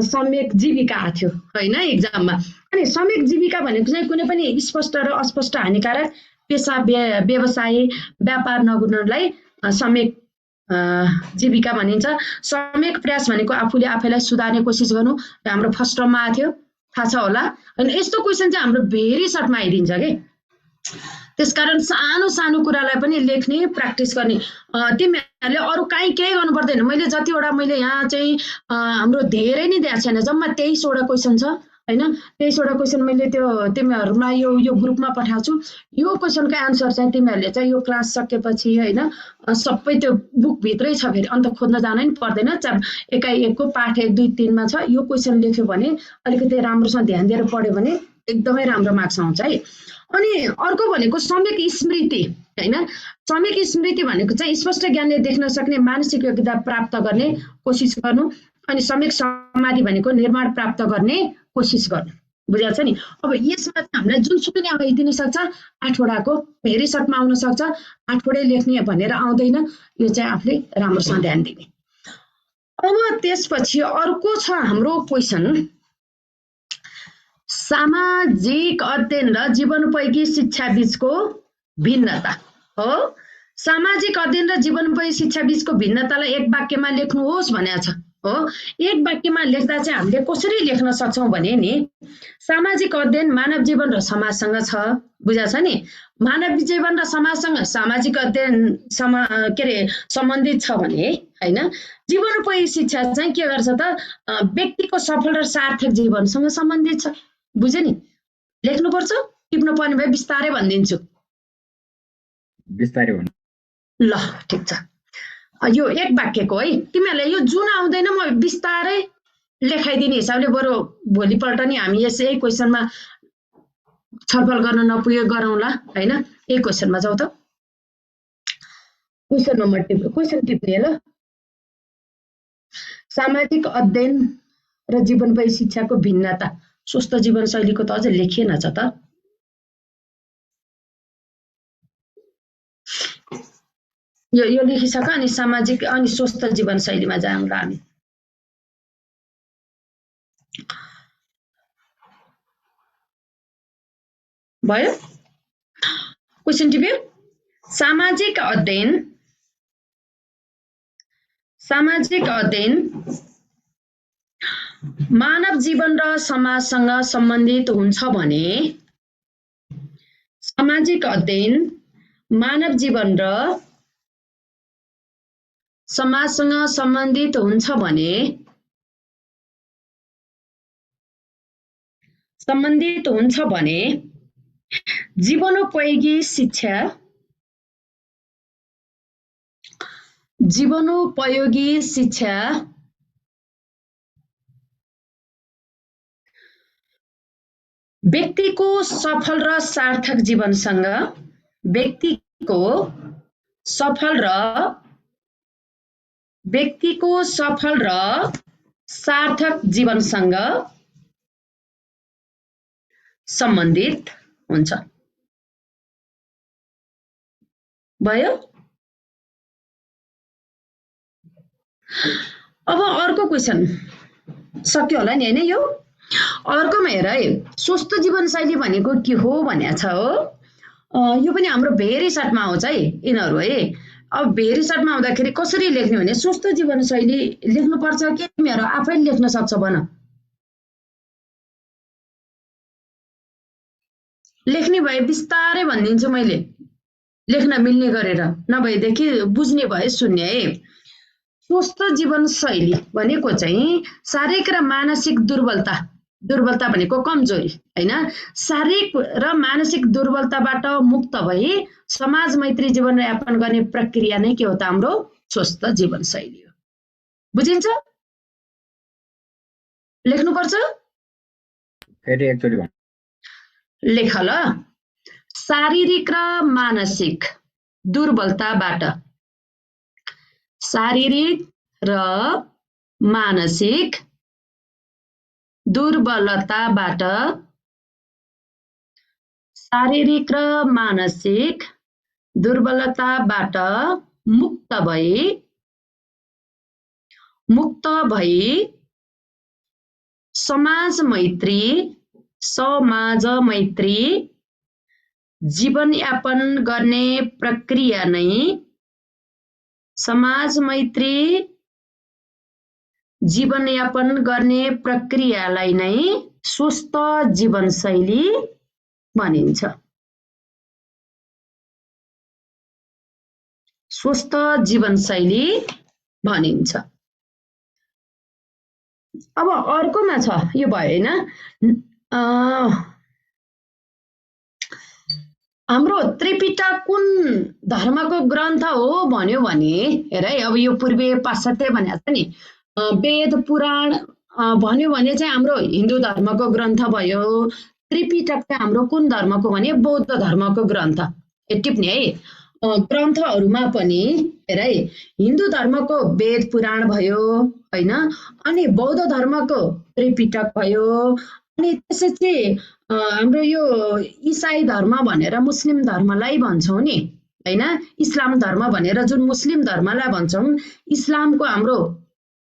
A: सम्यक जीविका आएको थियो होइन इक्जाममा। अनि सम्यक जीविका भनेको चाहिँ कुनै पनि स्पष्ट र अस्पष्ट हानिकारक पेसा व्यवसाय व्यापार नगर्नुलाई सम्यक जीविका भनिन्छ। सम्यक प्रयास भनेको आफूले आफैलाई सुधार्ने कोसिस गर्नु, हाम्रो फर्स्ट टर्ममा आएको थियो थाहा छ होला। अनि यस्तो क्वेसन चाहिँ हाम्रो भेरी सर्टमा आइदिन्छ कि, त्यसकारण सानो सानो कुरालाई पनि लेख्ने प्र्याक्टिस गर्ने। तिमीहरूले अरू काहीँ केही गर्नु पर्दैन। मैले जतिवटा मैले यहाँ चाहिँ हाम्रो धेरै नै दिएको छैन, जम्मा 23 वटा क्वेसन छ होइन। 23 वटा क्वेसन मैले त्यो तिमीहरूलाई यो ग्रुपमा पठाएको छु। यो क्वेसनको एन्सर चाहिँ तिमीहरूले चाहिँ यो क्लास सकेपछि होइन सबै त्यो बुकभित्रै छ, फेरि अन्त खोज्न जानै पर्दैन। एकाएकको पाठ 1, 2, 3 मा छ। यो क्वेसन लेख्यो भने अलिकति राम्रोसँग ध्यान दिएर पढ्यो भने एकदमै राम्रो मार्क्स आउँछ है। अनि अर्को भनेको सम्यक स्मृति होइन। सम्यक स्मृति भनेको चाहिँ स्पष्ट ज्ञानले देख्न सक्ने मानसिक योग्यता प्राप्त गर्ने कोसिस गर्नु। अनि सम्यक समाधि भनेको निर्माण प्राप्त गर्ने कोसिस गर्नु, बुझा छ नि। अब यसमा चाहिँ हामीलाई जुनसुकै आइदिन सक्छ, 8 वटाको भेरी सर्टमा आउन सक्छ, 8 वटै लेख्ने भनेर आउँदैन, यो चाहिँ आफूले राम्रोसँग ध्यान दिने। अब त्यसपछि अर्को छ हाम्रो क्वेसन, सामाजिक अध्ययन र जीवनोपयोगी शिक्षा बीचको भिन्नता हो। सामाजिक अध्ययन र जीवनोपयोगी शिक्षा बीचको भिन्नतालाई एक वाक्यमा लेख्नुहोस् भनेको छ हो। एक वाक्यमा लेख्दा चाहिँ हामीले कसरी लेख्न सक्छौँ भने नि, सामाजिक अध्ययन मानव जीवन र समाजसँग छ, बुझा छ नि। मानव जीवन र समाजसँग सामाजिक अध्ययन सम्बन्धित छ भने होइन, जीवनोपयोगी शिक्षा चाहिँ के गर्छ त, व्यक्तिको सफल र सार्थक जीवनसँग सम्बन्धित छ, बुझ्यो नि। लेख्नुपर्छ, टिप्नु पर्ने भए बिस्तारै भनिदिन्छु,
D: बिस्तारै भन्नु
A: ल ठिक छ। यो एक वाक्यको है, तिमीहरूलाई यो जुन आउँदैन म बिस्तारै लेखाइदिने हिसाबले बरु भोलिपल्ट नि हामी यसै क्वेसनमा छलफल गर्न नपुगे गरौँला होइन। यही क्वेसनमा जाउँ त, क्वेसन नम्बर क्वेसन टिप्ने ल। सामाजिक अध्ययन र जीवनोपयोगी शिक्षाको भिन्नता, स्वस्थ जीवनशैलीको त अझ लेखिएन छ त। यो लेखिसक। अनि सामाजिक अनि स्वस्थ जीवनशैलीमा जाउँला हामी। भयो? क्वेसन टिप्यो। सामाजिक अध्ययन मानव जीवन र समाजसँग सम्बन्धित हुन्छ भने सामाजिक अध्ययन मानव जीवन र समाजसँग सम्बन्धित हुन्छ भने जीवनोपयोगी शिक्षा व्यक्तिको सफल र सार्थक जीवनसँग सम्बन्धित हुन्छ। भयो? अब अर्को क्वेसन सक्यो होला नि हैन यो? अर्कोमा हेर है, स्वस्थ जीवनशैली भनेको के हो भनेको छ हो। यो पनि हाम्रो भेरी सर्टमा आउँछ है यिनीहरू है। अब भेरी सर्टमा आउँदाखेरि कसरी लेख्ने भने स्वस्थ जीवनशैली लेख्नुपर्छ कि तिमीहरू आफैले लेख्न सक्छ भन? लेख्ने भए बिस्तारै भनिदिन्छु मैले, लेख्न मिल्ने गरेर, नभएदेखि बुझ्ने भए सुन्ने है। स्वस्थ जीवनशैली भनेको चाहिँ शारीरिक र मानसिक दुर्बलता भनेको कमजोरी हैन, शारीरिक र मानसिक दुर्बलताबाट मुक्त भई समाज मैत्री जीवन यापन गर्ने प्रक्रिया नै के हो त? हाम्रो स्वस्थ जीवनशैली हो। बुझिन्छ? लेख्नुपर्छ?
D: फेरि एकचोटि भन।
A: लेख ल। शारीरिक र मानसिक दुर्बलताबाट मुक्त भई समाज मैत्री जीवन यापन गर्ने प्रक्रिया नै प्रक्रियालाई नै स्वस्थ जीवनशैली भनिन्छ। स्वस्थ जीवनशैली भनिन्छ। अब अर्कोमा छ, यो भयो हैन? हाम्रो त्रिपिटक कुन धर्मको ग्रन्थ हो भन्यो भने हेर है, अब यो पूर्वीय पाश्चात्य भनेको छ नि, वेद पुराण भन्यो भने चाहिँ हाम्रो हिन्दू धर्मको ग्रन्थ भयो। त्रिपिटक चाहिँ हाम्रो कुन धर्मको भने बौद्ध धर्मको ग्रन्थ। टिप्ने है, ग्रन्थहरूमा पनि हेर है, हिन्दू धर्मको वेद पुराण भयो हैन, अनि बौद्ध धर्मको त्रिपिटक भयो, अनि त्यसपछि हाम्रो यो इसाई धर्म भनेर मुस्लिम धर्मलाई भन्छौँ नि हैन, इस्लाम धर्म भनेर जुन मुस्लिम धर्मलाई भन्छौँ, इस्लामको हाम्रो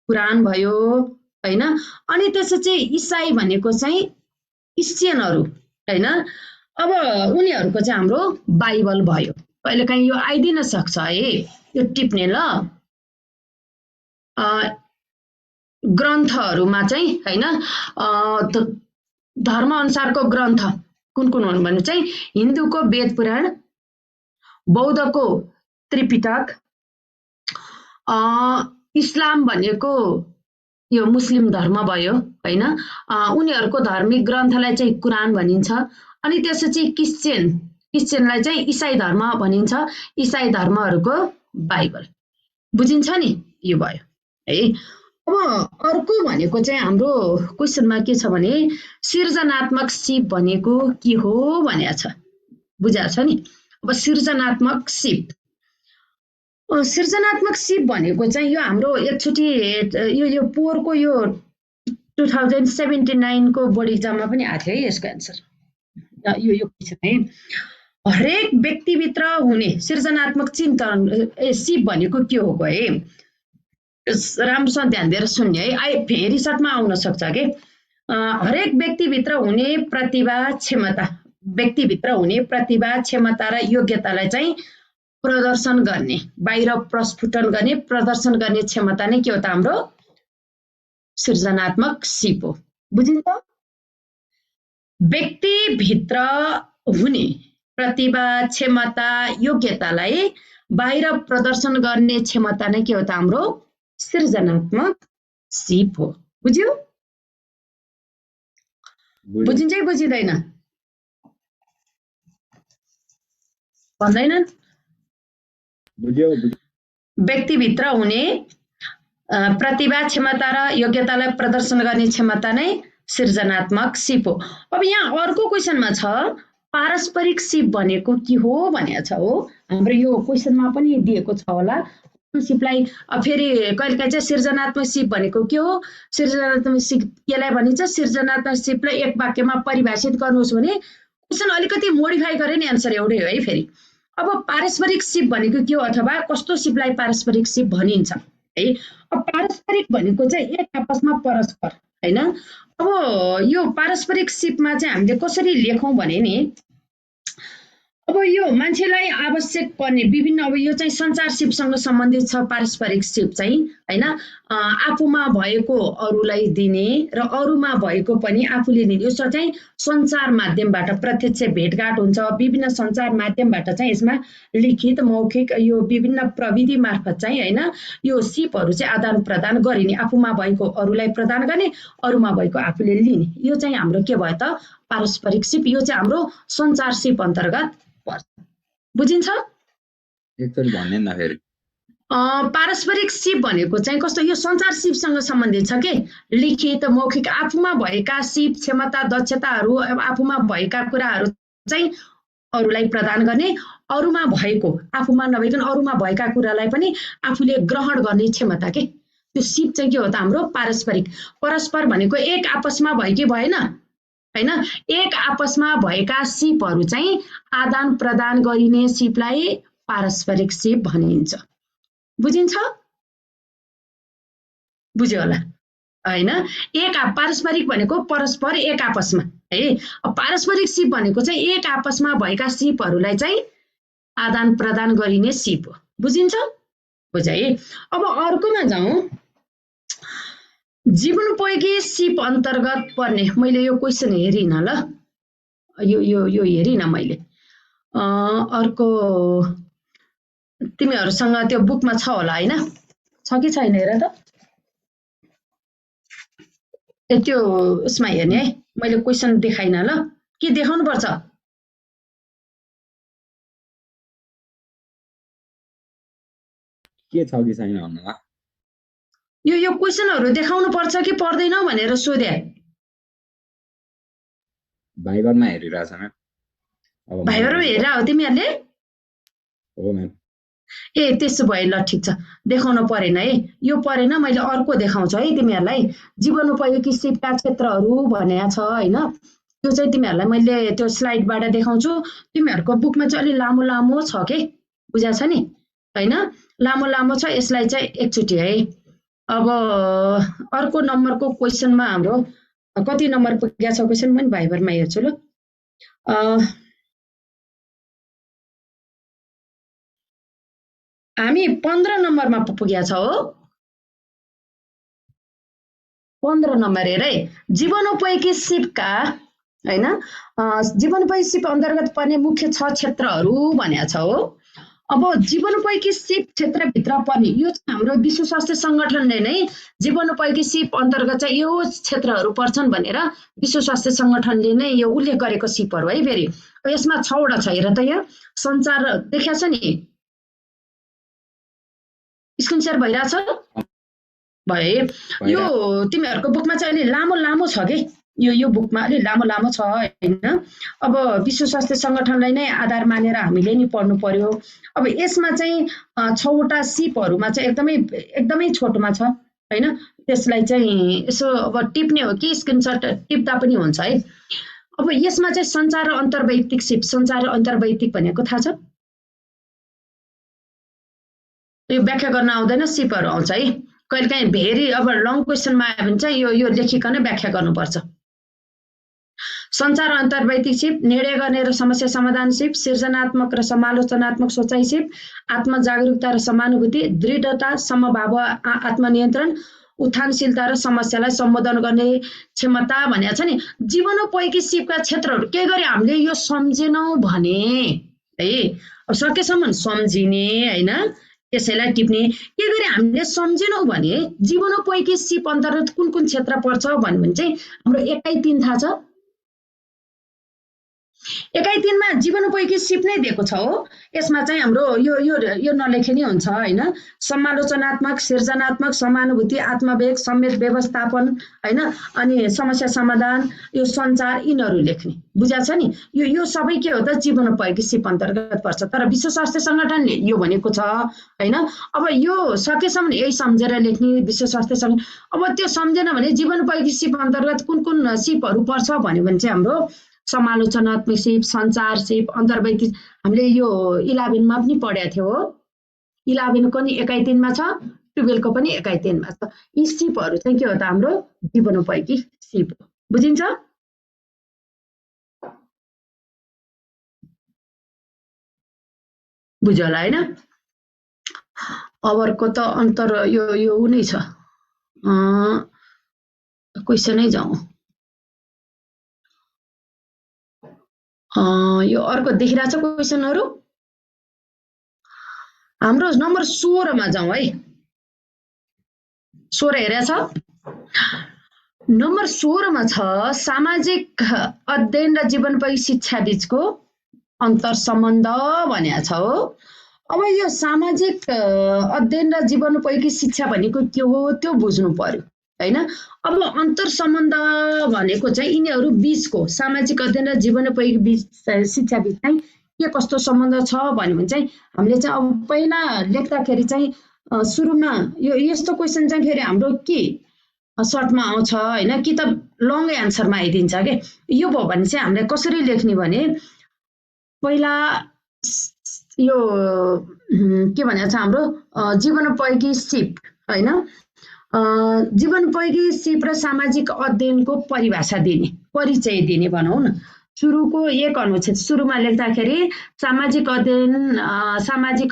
A: कुरान भयो हैन, अनि त्यसपछि इसाई भनेको चाहिँ क्रिश्चियनहरू हैन, अब उनीहरूको चाहिँ हाम्रो बाइबल भयो। कहिलेकाहीँ यो आइदिन सक्छ है, यो टिप्ने ल। ग्रन्थहरूमा चाहिँ हैन, धर्म अनुसारको ग्रन्थ कुन कुन हुन् भने चाहिँ हिन्दूको वेद पुराण, बौद्धको त्रिपिटक, इस्लाम भनेको यो मुस्लिम धर्म भयो हैन, उनीहरूको धार्मिक ग्रन्थलाई चाहिँ कुरान भनिन्छ। अनि त्यसपछि क्रिश्चियनलाई चाहिँ इसाई धर्म भनिन्छ, इसाई धर्महरूको बाइबल। बुझिन्छ नि? यो भयो है। अब अर्को भनेको चाहिँ हाम्रो क्वेसनमा के छ भने सृजनात्मक सिप भनेको के हो भनेको छ। बुझाएको छ नि? अब सृजनात्मक सिप भनेको चाहिँ यो हाम्रो एकचोटि यो पोहोरको यो 2079 को बोर्ड इक्जाममा पनि आएको थियो है यसको एन्सर। यो क्वेसन है, हरेक व्यक्तिभित्र हुने सृजनात्मक चिन्तन सिप भनेको के हो है? राम्रोसँग ध्यान दिएर सुन्ने है, फेरि सर्टमा आउन सक्छ के। हरेक व्यक्तिभित्र हुने प्रतिभा, क्षमता, व्यक्तिभित्र हुने प्रतिभा क्षमता र योग्यतालाई चाहिँ प्रदर्शन गर्ने बाहिर प्रस्फुटन गर्ने प्रदर्शन गर्ने क्षमता नै के हो त हाम्रो सृजनात्मक सिप हो बुझिन्छ व्यक्तिभित्र हुने प्रतिभा क्षमता योग्यतालाई बाहिर प्रदर्शन गर्ने क्षमता नै के हो त हाम्रो सृजनात्मक सिप हो बुझ्यो बुझिन्छ कि बुझिँदैन भन्दैनन्
D: बुझ्यो
A: व्यक्तिभित्र हुने प्रतिभा क्षमता र योग्यतालाई प्रदर्शन गर्ने क्षमता नै सृजनात्मक सिप हो अब यहाँ अर्को क्वेसनमा छ पारस्परिक सिप भनेको के हो भनेको छ हो हाम्रो यो क्वेसनमा पनि दिएको छ होला सिपलाई फेरि कहिलेकाहीँ चाहिँ सृजनात्मक सिप भनेको के हो सृजनात्मक सिप केलाई भनिन्छ सृजनात्मक सिपलाई एक वाक्यमा परिभाषित गर्नुहोस् भने क्वेसन अलिकति मोडिफाई गरे नि आन्सर एउटै हो है फेरि अब पारस्परिक सिप भनेको के हो अथवा कस्तो सिपलाई पारस्परिक सिप भनिन्छ है अब पारस्परिक भनेको चाहिँ एक आपसमा परस्पर हैन अब यो पारस्परिक सिपमा चाहिँ हामीले कसरी लेखौं भने नि अब यो मान्छेलाई आवश्यक पर्ने विभिन्न अब यो चाहिँ संचार सिपसँग सम्बन्धित छ पारस्परिक सिप चाहिँ हैन आफूमा भएको अरूलाई दिने र अरूमा भएको पनि आफूले दिने यो चाहिँ संचार माध्यमबाट प्रत्यक्ष भेटघाट हुन्छ विभिन्न संचार माध्यमबाट चाहिँ यसमा लिखित मौखिक यो विभिन्न प्रविधि मार्फत चाहिँ हैन यो सिपहरू चाहिँ आदान प्रदान गरिने आफूमा भएको अरूलाई प्रदान गर्ने अरूमा भएको आफूले लिने यो चाहिँ हाम्रो के भयो त पारस्परिक सिप यो चाहिँ हाम्रो संचार सिप अन्तर्गत पर्छ बुझिन्छ
D: एकचोटि भन्ने न फेरि
A: पारस्परिक सिप भनेको चाहिँ कस्तो यो संचार सिपसँग सम्बन्धित छ के लिखित मौखिक आफूमा भएका सिप क्षमता दक्षताहरू आफूमा भएका कुराहरू चाहिँ अरूलाई प्रदान गर्ने अरूमा भएको आफूमा नभइकन अरूमा भएका कुरालाई पनि आफूले ग्रहण गर्ने क्षमता के त्यो सिप चाहिँ के हो त हाम्रो पारस्परिक परस्पर भनेको एक आपसमा भएकी भएन हैन एक आपसमा भएका सिपहरू चाहिँ आदान प्रदान गरिने सिपलाई पारस्परिक सिप भनिन्छ बुझिन्छ बुझ्यो होला हैन एक पारस्परिक भनेको परस्पर एक आपसमा है पारस्परिक सिप भनेको चाहिँ एक आपसमा भएका सिपहरूलाई चाहिँ आदान प्रदान गरिने सिप हो बुझिन्छ बुझ्यो है अब अर्कोमा जाउँ जीवनोपयोगी सिप अन्तर्गत पर्ने मैले यो क्वेसन हेरिन ल यो हेरिन मैले अर्को तिमीहरूसँग त्यो बुकमा छ होला हैन छ कि छैन हेर त त्यो उसमा हेर्ने है मैले क्वेसन देखाइन ल के देखाउनु पर्छ
D: के छ कि छैन भन्नुमा
A: यो क्वेसनहरु देखाउनु पर्छ कि पर्दैन भनेर सोधे
D: भाइबरमा हेरिरहेछ म्याम अब
A: भाइबरमा हेरा हो तिमीहरुले
D: हो म्याम
A: ए त्यसो भए ल ठीक छ देखाउन परेन है यो परेन मैले अर्को देखाउँछु है तिमीहरुलाई जीवनोपयोगी सिपका क्षेत्रहरु भनेको छ हैन त्यो चाहिँ तिमीहरुलाई मैले त्यो स्लाइडबाट देखाउँछु तिमीहरुको बुकमा चाहिँ अलि लामो लामो छ के बुझा छ नि हैन लामो लामो छ यसलाई चाहिँ एकचोटी है अब अर्को नम्बरको क्वेशनमा हाम्रो कति नम्बर पुगेको छ क्वेशन पनि भाइबरमा हेर्छु ल हामी 15 नम्बरमा पुगेका छ हो 15 नम्बर हेर है जीवनोपयोगी सिपका हैन जीवनोपयोगी सिप अन्तर्गत पर्ने मुख्य 6 क्षेत्रहरु भनेको छ हो अब जीवनोपयोगी सिप क्षेत्रभित्र पर्ने यो चाहिँ हाम्रो विश्व स्वास्थ्य संगठनले नै जीवनोपयोगी सिप अन्तर्गत चाहिँ यो क्षेत्रहरु पर्छन् भनेर विश्व स्वास्थ्य संगठनले नै यो उल्लेख गरेको सिपहरु है फेरि यसमा 6 वटा छ हेर त यहाँ संचार देख्या छ नि स्क्रिन शेयर भइराछ भए यो तिमीहरुको बुकमा चाहिँ अलि लामो लामो छ के यो बुकमा अलि लामो लामो छ हैन अब विश्व स्वास्थ्य संगठनलाई नै आधार मानेर हामीले नि पढ्नु पर्यो अब यसमा चाहिँ 6 वटा सिपहरुमा चाहिँ एकदमै छोटोमा छ हैन त्यसलाई चाहिँ यसो अब टिप्ने हो कि स्क्रिनशट टिप्दा पनि हुन्छ है अब यसमा चाहिँ संचार र अन्तर्वैयक्तिक सिप संचार र अन्तर्वैयक्तिक भनेको थाहा छ यो व्याख्या गर्न आउँदैन सिपहरु आउँछ है कहिलेकाहीँ भेरी अब लङ क्वेशनमा आयो भने चाहिँ यो लेखिकन व्याख्या गर्नुपर्छ सञ्चार अन्तर्वैयक्तिक सिप, निर्णय गर्ने र समस्या समाधान सिप, सृजनात्मक र समालोचनात्मक सोचाइ सिप, आत्मजागरुकता र समानुभूति, दृढता, समभाव, आत्मनियन्त्रण, उत्थानशीलता र समस्यालाई सम्बोधन गर्ने क्षमता भनेको छ नि। जीवनोपयोगी सिपका क्षेत्रहरू के गरे हामीले यो सम्झेनौँ भने है, सकेसम्म सम्झिने होइन, यसैलाई टिप्ने। के गरे हामीले सम्झेनौँ भने जीवनोपयोगी सिप अन्तर्गत कुन कुन क्षेत्र पर्छ भन्यो भने चाहिँ हाम्रो एकाइ 3 थाहा छ। एकाइ 3 मा जीवनोपयोगी सिप नै दिएको छ हो। यसमा चाहिँ हाम्रो यो नलेखे नै हुन्छ होइन। समालोचनात्मक, सृजनात्मक, समानुभूति, आत्मवेग, सम्यक व्यवस्थापन होइन, अनि समस्या समाधान, यो सञ्चार, यिनीहरू लेख्ने। बुझा छ नि। यो सबै के हो त जीवनोपयोगी सिप अन्तर्गत पर्छ। तर विश्व स्वास्थ्य सङ्गठनले यो भनेको छ होइन। अब यो सकेसम्म यही सम्झेर लेख्ने विश्व स्वास्थ्य सङ्गठन। अब त्यो सम्झेन भने जीवनोपयोगी सिप अन्तर्गत कुन कुन सिपहरू पर्छ भन्यो भने चाहिँ हाम्रो समालोचनात्मक सिप, सञ्चार सिप, अन्तर्वैयक्तिक, हामीले यो 11 मा पनि पढेको थियो हो। 11 को नि एकाइ 3 मा छ, 12 को पनि एकाइ 3 मा छ। यी सिपहरू चाहिँ के हो त हाम्रो जीवनोपयोगी सिप हो। बुझिन्छ? बुझ्यो होला होइन। अबको त अन्तर यो नै छ। क्वेसनै जाउँ। यो अर्को देखिरहेछ क्वेसनहरू। हाम्रो नम्बर 16 मा जाउँ है। 16 हेरेछ। नम्बर 16 मा छ सामाजिक अध्ययन र जीवनोपयोगी शिक्षा बीचको अन्तर सम्बन्ध भनेको छ हो। अब यो सामाजिक अध्ययन र जीवनोपयोगी शिक्षा भनेको के हो त्यो बुझ्नु पर्यो होइन। अब अन्तर सम्बन्ध भनेको चाहिँ यिनीहरू बीचको सामाजिक अध्ययन र जीवनोपयोगी शिक्षा बीच चाहिँ के कस्तो सम्बन्ध छ भन्यो भने चाहिँ हामीले चाहिँ अब पहिला लेख्दाखेरि चाहिँ सुरुमा यो यस्तो क्वेसन चाहिँ फेरि हाम्रो के सर्टमा आउँछ होइन, कि त लङ एन्सरमा आइदिन्छ के। यो भयो भने चाहिँ हामीले कसरी लेख्ने भने पहिला यो के भनेको छ हाम्रो जीवनोपयोगी सिप होइन, जीवनोपयोगी सिप र सामाजिक अध्ययनको परिभाषा दिने, परिचय दिने भनौँ न। सुरुको एक अनुच्छेद सुरुमा लेख्दाखेरि सामाजिक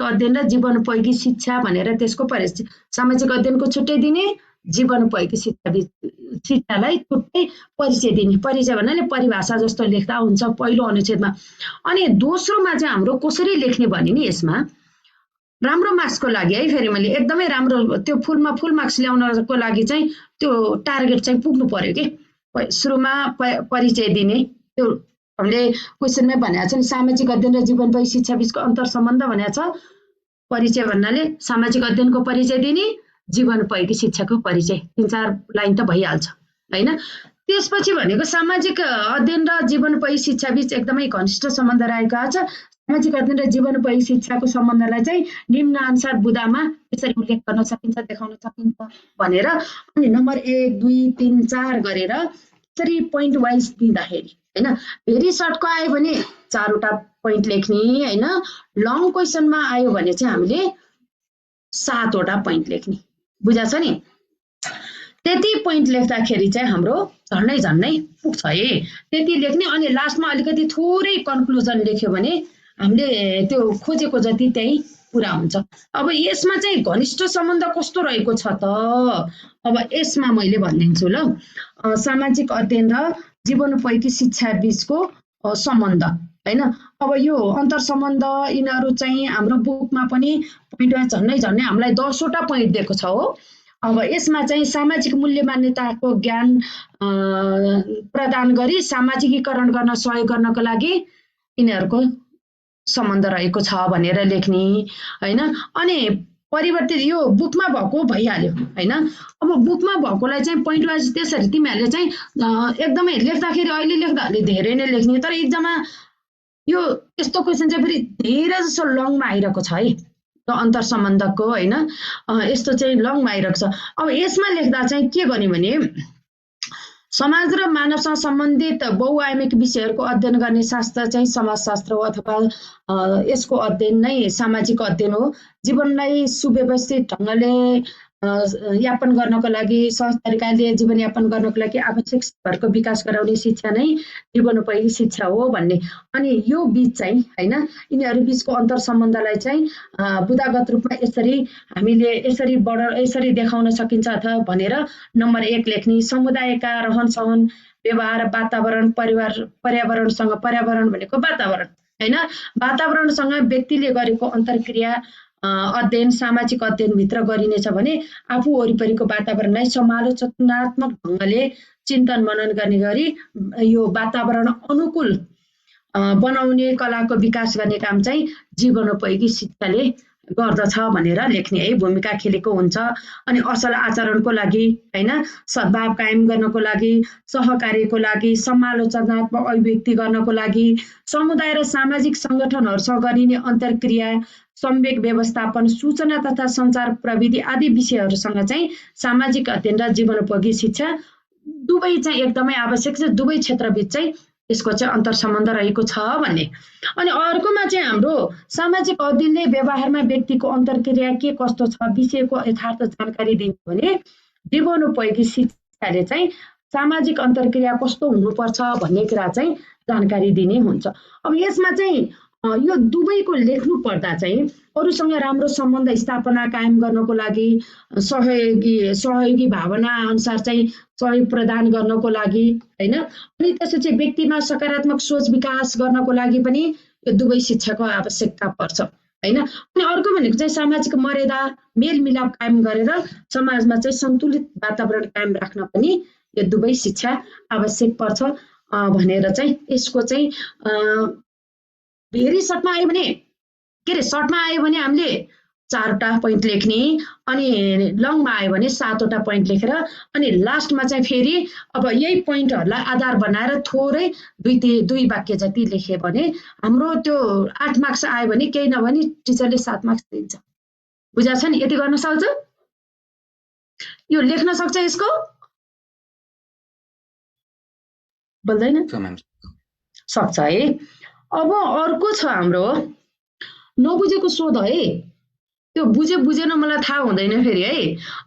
A: अध्ययन र जीवनोपयोगी शिक्षा भनेर त्यसको परिचय, सामाजिक अध्ययनको छुट्टै दिने, जीवनोपयोगी शिक्षालाई छुट्टै परिचय दिने। परिचय भन्नाले परिभाषा जस्तो लेख्दा हुन्छ पहिलो अनुच्छेदमा। अनि दोस्रोमा चाहिँ हाम्रो कसरी लेख्ने भने नि यसमा राम्रो मार्क्सको लागि है, फेरि मैले एकदमै राम्रो त्यो फुल मार्क्स ल्याउनको लागि चाहिँ त्यो टार्गेट चाहिँ पुग्नु पर्यो कि। सुरुमा परिचय दिने, त्यो हामीले क्वेसनमै भनेको छ नि, सामाजिक अध्ययन र जीवनोपयोगी शिक्षा बीचको अन्तर सम्बन्ध भनेको छ। परिचय भन्नाले सामाजिक अध्ययनको परिचय दिने, जीवनोपयोगी शिक्षाको परिचय, 3-4 लाइन त भइहाल्छ होइन। त्यसपछि भनेको सामाजिक अध्ययन र जीवनोपयोगी शिक्षा बीच एकदमै घनिष्ठ सम्बन्ध रहेको छ। सामाजिक अध्ययन र जीवनोपयोगी शिक्षाको सम्बन्धलाई चाहिँ निम्नानुसार बुदामा यसरी उल्लेख गर्न सकिन्छ, देखाउन सकिन्छ भनेर अनि नम्बर 1, 2, 3, 4 गरेर यसरी पोइन्ट वाइज दिँदाखेरि होइन। भेरी सर्टको आयो भने 4 वटा पोइन्ट लेख्ने होइन। लङ क्वेसनमा आयो भने चाहिँ हामीले 7 वटा पोइन्ट लेख्ने। बुझा छ नि। त्यति पोइन्ट लेख्दाखेरि चाहिँ हाम्रो झन्डै पुग्छ है। त्यति लेख्ने अनि लास्टमा अलिकति थोरै कन्क्लुजन लेख्यो भने हामीले त्यो खोजेको जति त्यही पुरा हुन्छ। अब यसमा चाहिँ घनिष्ठ सम्बन्ध कस्तो रहेको छ त, अब यसमा मैले भनिदिन्छु ल। सामाजिक अध्ययन र जीवनोपयोगी शिक्षा बीचको सम्बन्ध होइन। अब यो अन्तर सम्बन्ध यिनीहरू चाहिँ हाम्रो बुकमा पनि पोइन्ट वाइज झन्डै हामीलाई 10 वटा पोइन्ट दिएको छ हो। अब यसमा चाहिँ सामाजिक मूल्य मान्यताको ज्ञान प्रदान गरी सामाजिकीकरण गर्न सहयोग गर्नको लागि यिनीहरूको सम्बन्ध रहेको छ भनेर लेख्ने होइन। अनि परिवर्तित यो बुकमा भएको भइहाल्यो होइन। अब बुकमा भएकोलाई चाहिँ पोइन्ट वाइज त्यसरी तिमीहरूले चाहिँ एकदमै लेख्दाखेरि अहिले लेख्दा धेरै नै लेख्ने, तर एक्जाममा यो यस्तो क्वेसन चाहिँ फेरि धेरै जसो लङमा आइरहेको छ है, अन्तर सम्बन्धको होइन। यस्तो चाहिँ लङमा आइरहेको छ। अब यसमा लेख्दा चाहिँ के गर्ने भने समाज र मानवसँग सम्बन्धित बहुआयामिक विषयहरूको अध्ययन गर्ने शास्त्र चाहिँ समाजशास्त्र हो अथवा यसको अध्ययन नै सामाजिक अध्ययन हो। जीवनलाई सुव्यवस्थित ढङ्गले यापन गर्नको लागि सहज तरिकाले जीवनयापन गर्नको लागि आवश्यक स्तरको विकास गराउने शिक्षा नै जीवनोपयोगी शिक्षा हो भन्ने। अनि यो बीच चाहिँ हैन यिनीहरू बीचको अन्तर सम्बन्धलाई चाहिँ बुदागत रूपमा यसरी हामीले यसरी देखाउन सकिन्छ अथवा भनेर नम्बर 1 लेख्ने। समुदायका रहन सहन व्यवहार वातावरण पर्यावरणसँग, पर्यावरण भनेको वातावरण हैन, वातावरणसँग व्यक्तिले गरेको अन्तर्क्रिया अध्ययन सामाजिक अध्ययनभित्र गरिनेछ भने आफू वरिपरिको वातावरणलाई समालोचनात्मक ढङ्गले चिन्तन मनन गर्ने गरी यो वातावरण अनुकूल बनाउने कलाको विकास गर्ने काम चाहिँ जीवनोपयोगी शिक्षाले गर्दछ भनेर लेख्ने है, भूमिका खेलेको हुन्छ। अनि असल आचरणको लागि हैन, सद्भाव कायम गर्नको लागि, सहकार्यको लागि, समालोचनात्मक अभिव्यक्ति गर्नको लागि, समुदाय र सामाजिक सङ्गठनहरूसँग गरिने अन्तर्क्रिया, संवेग व्यवस्थापन, सूचना तथा सञ्चार प्रविधि आदि विषयहरूसँग चाहिँ सामाजिक अध्ययन र जीवनोपयोगी शिक्षा दुवै चाहिँ एकदमै आवश्यक छ। दुवै क्षेत्रबीच चाहिँ यसको चाहिँ अन्तर सम्बन्ध रहेको छ भन्ने। अनि अर्कोमा चाहिँ हाम्रो सामाजिक अध्ययनले व्यवहारमा व्यक्तिको अन्तर्क्रिया के कस्तो छ विषयको यथार्थ जानकारी दिन्छ भने जीवनोपयोगी शिक्षाले चाहिँ सामाजिक अन्तर्क्रिया कस्तो हुनुपर्छ भन्ने कुरा चाहिँ जानकारी दिने हुन्छ। अब यसमा चाहिँ यो दुवैको लेख्नु पर्दा चाहिँ अरूसँग राम्रो सम्बन्ध स्थापना कायम गर्नको लागि सहयोगी भावना अनुसार चाहिँ सहयोग प्रदान गर्नको लागि हैन, अनि त्यसपछि व्यक्तिमा सकारात्मक सोच विकास गर्नको लागि पनि यो दुवै शिक्षाको आवश्यकता पर्छ हैन। अनि अर्को भनेको चाहिँ सामाजिक मर्यादा मेलमिलाप कायम गरेर समाजमा चाहिँ सन्तुलित वातावरण कायम राख्न पनि यो दुवै शिक्षा आवश्यक पर्छ भनेर चाहिँ यसको चाहिँ भेरी सर्टमा आयो भने के अरे सर्टमा आयो भने हामीले 4वटा पोइन्ट लेख्ने, अनि लङमा आयो भने 7वटा पोइन्ट लेखेर अनि लास्टमा चाहिँ फेरि अब यही पोइन्टहरूलाई आधार बनाएर थोरै दुई वाक्य जति लेख्यो भने हाम्रो त्यो 8 मार्क्स आयो भने केही नभने टिचरले 7 मार्क्स दिन्छ। बुझा छ नि? यति गर्न सक्छ, यो लेख्न सक्छ, यसको बोल्दैन सक्छ है। अब अर्को छ हाम्रो नबुझेको सोध है, त्यो बुझेन मलाई थाहा हुँदैन फेरि है।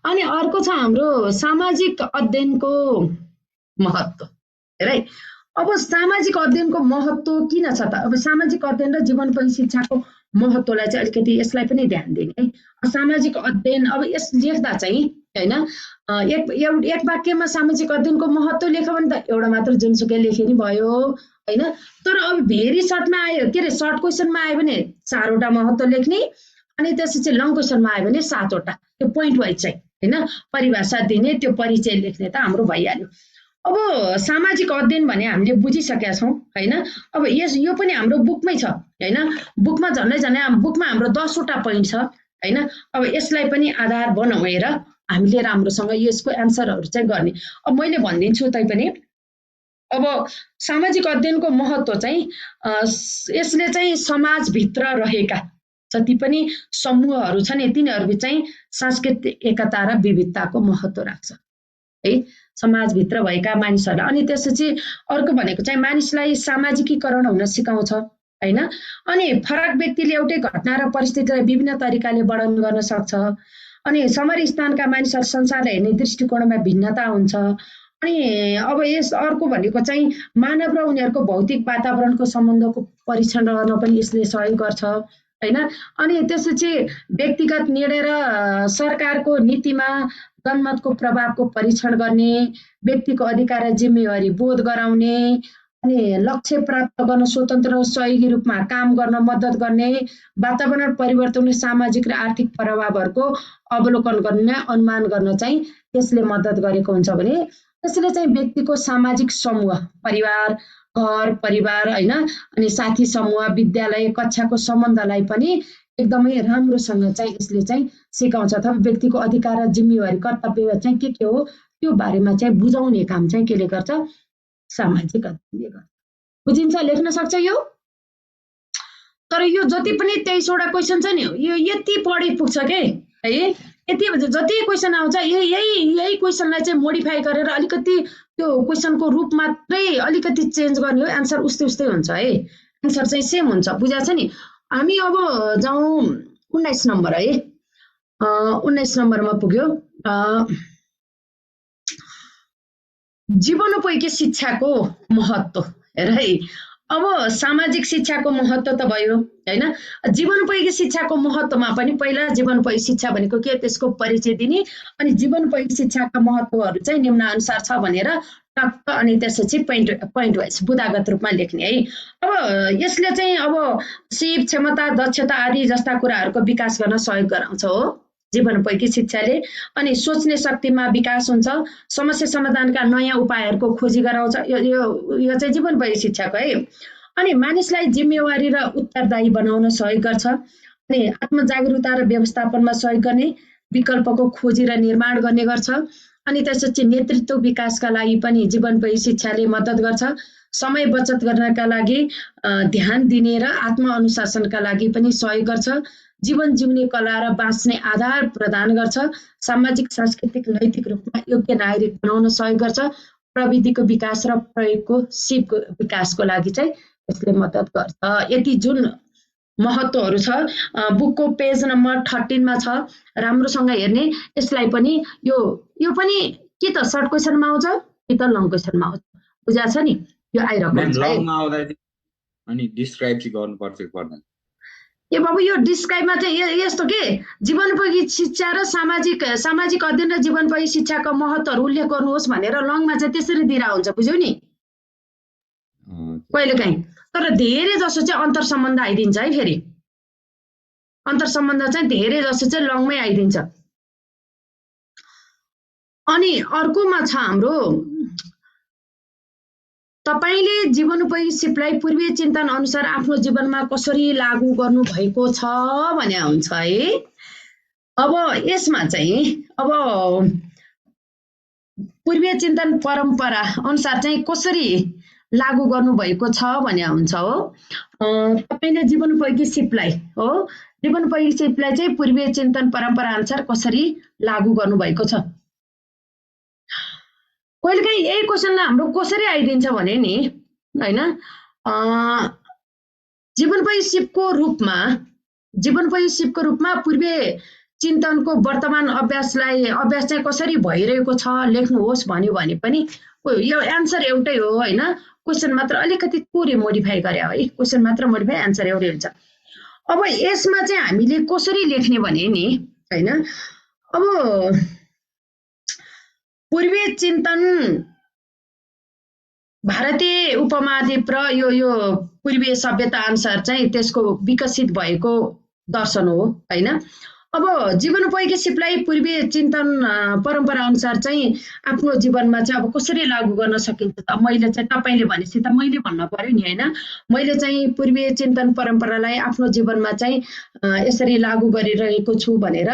A: अनि अर्को छ हाम्रो सामाजिक अध्ययनको महत्त्व हेर है। अब सामाजिक अध्ययनको महत्त्व किन छ त? अब सामाजिक अध्ययन र जीवनोपयोगी शिक्षाको महत्त्वलाई चाहिँ अलिकति यसलाई पनि ध्यान दिने है। सामाजिक अध्ययन अब यस लेख्दा चाहिँ हैन एक वाक्यमा सामाजिक अध्ययनको महत्त्व लेख्यो भने त एउटा मात्र जुनसुकै लेखे नि भयो हैन। तर अब भेरी सर्टमा आयो के अरे सर्ट क्वेसनमा आयो भने 4वटा महत्त्व लेख्ने, अनि त्यसपछि लङ क्वेसनमा आयो भने 7वटा, त्यो पोइन्ट वाइज चाहिँ हैन परिभाषा दिने, त्यो परिचय लेख्ने त हाम्रो भइहाल्यो। अब सामाजिक अध्ययन भने हामीले बुझिसकेका छौँ हैन। अब यो पनि हाम्रो बुकमै छ हैन, बुकमा झन्डै बुकमा हाम्रो 10वटा पोइन्ट छ हैन। अब यसलाई पनि आधार बनाएर हामीले राम्रोसँग यसको एन्सरहरू चाहिँ गर्ने। अब मैले भनिदिन्छु तैपनि अब सामाजिक अध्ययनको महत्त्व चाहिँ यसले चाहिँ समाजभित्र रहेका जति पनि समूहहरू छन् तिनीहरूबिच चाहिँ सांस्कृतिक एकता र विविधताको महत्त्व राख्छ है, समाजभित्र भएका मानिसहरूलाई। अनि त्यसपछि अर्को भनेको चाहिँ मानिसलाई सामाजिकीकरण हुन सिकाउँछ हैन। अनि फरक व्यक्तिले एउटै घटना र परिस्थितिलाई विभिन्न तरिकाले वर्णन गर्न सक्छ। अनि समर स्थानका मानिसहरू संसारलाई हेर्ने दृष्टिकोणमा भिन्नता हुन्छ। अनि अब यस अर्को भनेको चाहिँ मानव र उनीहरूको भौतिक वातावरणको सम्बन्धको परीक्षण गर्न पनि यसले सहयोग गर्छ हैन। अनि त्यसपछि व्यक्तिगत निर्णय र सरकारको नीतिमा जनमतको प्रभावको परीक्षण गर्ने, व्यक्तिको अधिकार र जिम्मेवारी बोध गराउने, अनि लक्ष्य प्राप्त गर्न स्वतन्त्र र सहयोगी रूपमा काम गर्न मद्दत गर्ने, वातावरण परिवर्तन सामाजिक र आर्थिक प्रभावहरूको अवलोकन गर्न अनुमान गर्न चाहिँ यसले मद्दत गरेको हुन्छ भने त्यसले चाहिँ व्यक्तिको सामाजिक समूह परिवार घर परिवार हैन, अनि साथी समूह विद्यालय कक्षाको सम्बन्धलाई पनि एकदमै राम्रोसँग चाहिँ यसले चाहिँ सिकाउँछ। अथवा व्यक्तिको अधिकार र जिम्मेवारी कर्तव्य चाहिँ के हो त्यो बारेमा चाहिँ बुझाउने काम चाहिँ केले गर्छ? सामाजिक अध्ययनले गर्छ। बुझिन्छ? लेख्न सक्छ यो? तर यो जति पनि 23वटा क्वेसन छ नि यो यति पढे पुग्छ के है। यति जति क्वेसन आउँछ यही क्वेसनलाई चाहिँ मोडिफाई गरेर अलिकति त्यो क्वेसनको रूप मात्रै अलिकति चेन्ज गर्ने हो, एन्सर उस्तै हुन्छ है, एन्सर चाहिँ सेम हुन्छ। बुझा छ नि? हामी अब जाउँ 19 नम्बर है। 19 नम्बरमा पुग्यो। जीवनोपयोगी शिक्षाको महत्त्व। हेर है, अब सामाजिक शिक्षाको महत्त्व त भयो हैन, जीवनोपयोगी शिक्षाको महत्त्वमा पनि पहिला जीवनोपयोगी शिक्षा भनेको के त्यसको परिचय दिने, अनि जीवनोपयोगी शिक्षाका महत्त्वहरू चाहिँ निम्नानुसार छ भनेर टक्क अनि त्यसपछि पोइन्ट वाइज बुदागत रूपमा लेख्ने है। अब यसले चाहिँ अब सिप, क्षमता, दक्षता आदि जस्ता कुराहरूको विकास गर्न सहयोग गराउँछ हो जीवनोपयोगी शिक्षाले। अनि सोच्ने शक्तिमा विकास हुन्छ, समस्या समाधानका नयाँ उपायहरूको खोजी गराउँछ। यो चाहिँ जीवनोपयोगी शिक्षाको है। अनि मानिसलाई जिम्मेवारी र उत्तरदायी बनाउन सहयोग गर्छ। अनि आत्मजागरूकता र व्यवस्थापनमा सहयोग गर्ने, विकल्पको खोजी र निर्माण गर्ने गर्छ। अनि त्यसपछि नेतृत्व विकासका लागि पनि जीवनोपयोगी शिक्षाले मद्दत गर्छ। समय बचत गर्नका लागि ध्यान दिने र आत्मअनुशासनका लागि पनि सहयोग गर्छ। जीवन जिउने कला र बाँच्ने आधार प्रदान गर्छ। सामाजिक, सांस्कृतिक, नैतिक रूपमा योग्य नागरिक बनाउन सहयोग गर्छ। प्रविधिको विकास र प्रयोगको सिपको विकासको लागि चाहिँ यसले मद्दत गर्छ। यति जुन महत्त्वहरू छ बुकको पेज नम्बर 13 मा छ, राम्रोसँग हेर्ने। यसलाई पनि यो पनि के त सर्ट क्वेसनमा आउँछ कि त लङ क्वेसनमा आउँछ, बुझा छ नि? यो आइरहेको हुन्छ है।
D: लङमा आउँदा अनि डिस्क्राइब चाहिँ गर्नुपर्छ कि पर्दैन?
A: ए बाबु, यो डिस्क्राइबमा चाहिँ यस्तो के जीवनोपयोगी शिक्षा र सामाजिक अध्ययन र जीवनोपयोगी शिक्षाको महत्त्वहरू उल्लेख गर्नुहोस् भनेर लङमा चाहिँ त्यसरी दिएर हुन्छ, बुझ्यौ नि? कहिलेकाहीँ तर धेरै जसो चाहिँ अन्तर सम्बन्ध आइदिन्छ है। फेरि अन्तर सम्बन्ध चाहिँ धेरै जसो चाहिँ लङमै आइदिन्छ। अनि अर्कोमा छ हाम्रो, तपाईले जीवनोपयोगी सिपलाई पूर्वीय चिन्तन अनुसार आफ्नो जीवनमा कसरी लागू गर्नु भएको छ भने हुन्छ है। अब यसमा चाहिँ अब पूर्वीय चिन्तन परम्परा अनुसार चाहिँ कसरी लागू गर्नु भएको छ भने हुन्छ हो। तपाईले जीवनोपयोगी सिपलाई चाहिँ पूर्वीय चिन्तन परम्परा अनुसार कसरी लागू गर्नु भएको छ। कहिलेकाहीँ यही क्वेसनलाई हाम्रो कसरी आइदिन्छ भने नि हैन, जीवनोपयोगी सिपको रूपमा पूर्वीय चिन्तनको वर्तमान अभ्यास चाहिँ कसरी भइरहेको छ लेख्नुहोस् भन्यो भने पनि यो एन्सर एउटै हो हैन, क्वेसन मात्र अलिकति थोरै मोडिफाई गरे है। क्वेसन मात्र मोडिफाई, एन्सर एउटै हुन्छ। अब यसमा चाहिँ हामीले कसरी लेख्ने भने नि हैन, अब पूर्वीय चिन्तन भारतीय उपमहाद्वीप र यो पूर्वीय सभ्यता अनुसार चाहिँ त्यसको विकसित भएको दर्शन हो हैन। अब जीवनोपयोगी सिपलाई पूर्वीय चिन्तन परम्परा अनुसार चाहिँ आफ्नो जीवनमा चाहिँ अब कसरी लागू गर्न सकिन्छ त? मैले चाहिँ तपाईले भनेपछि त मैले भन्न पर्यो नि हैन। मैले चाहिँ पूर्वीय चिन्तन परम्परालाई आफ्नो जीवनमा चाहिँ यसरी लागू गरिरहेको छु भनेर।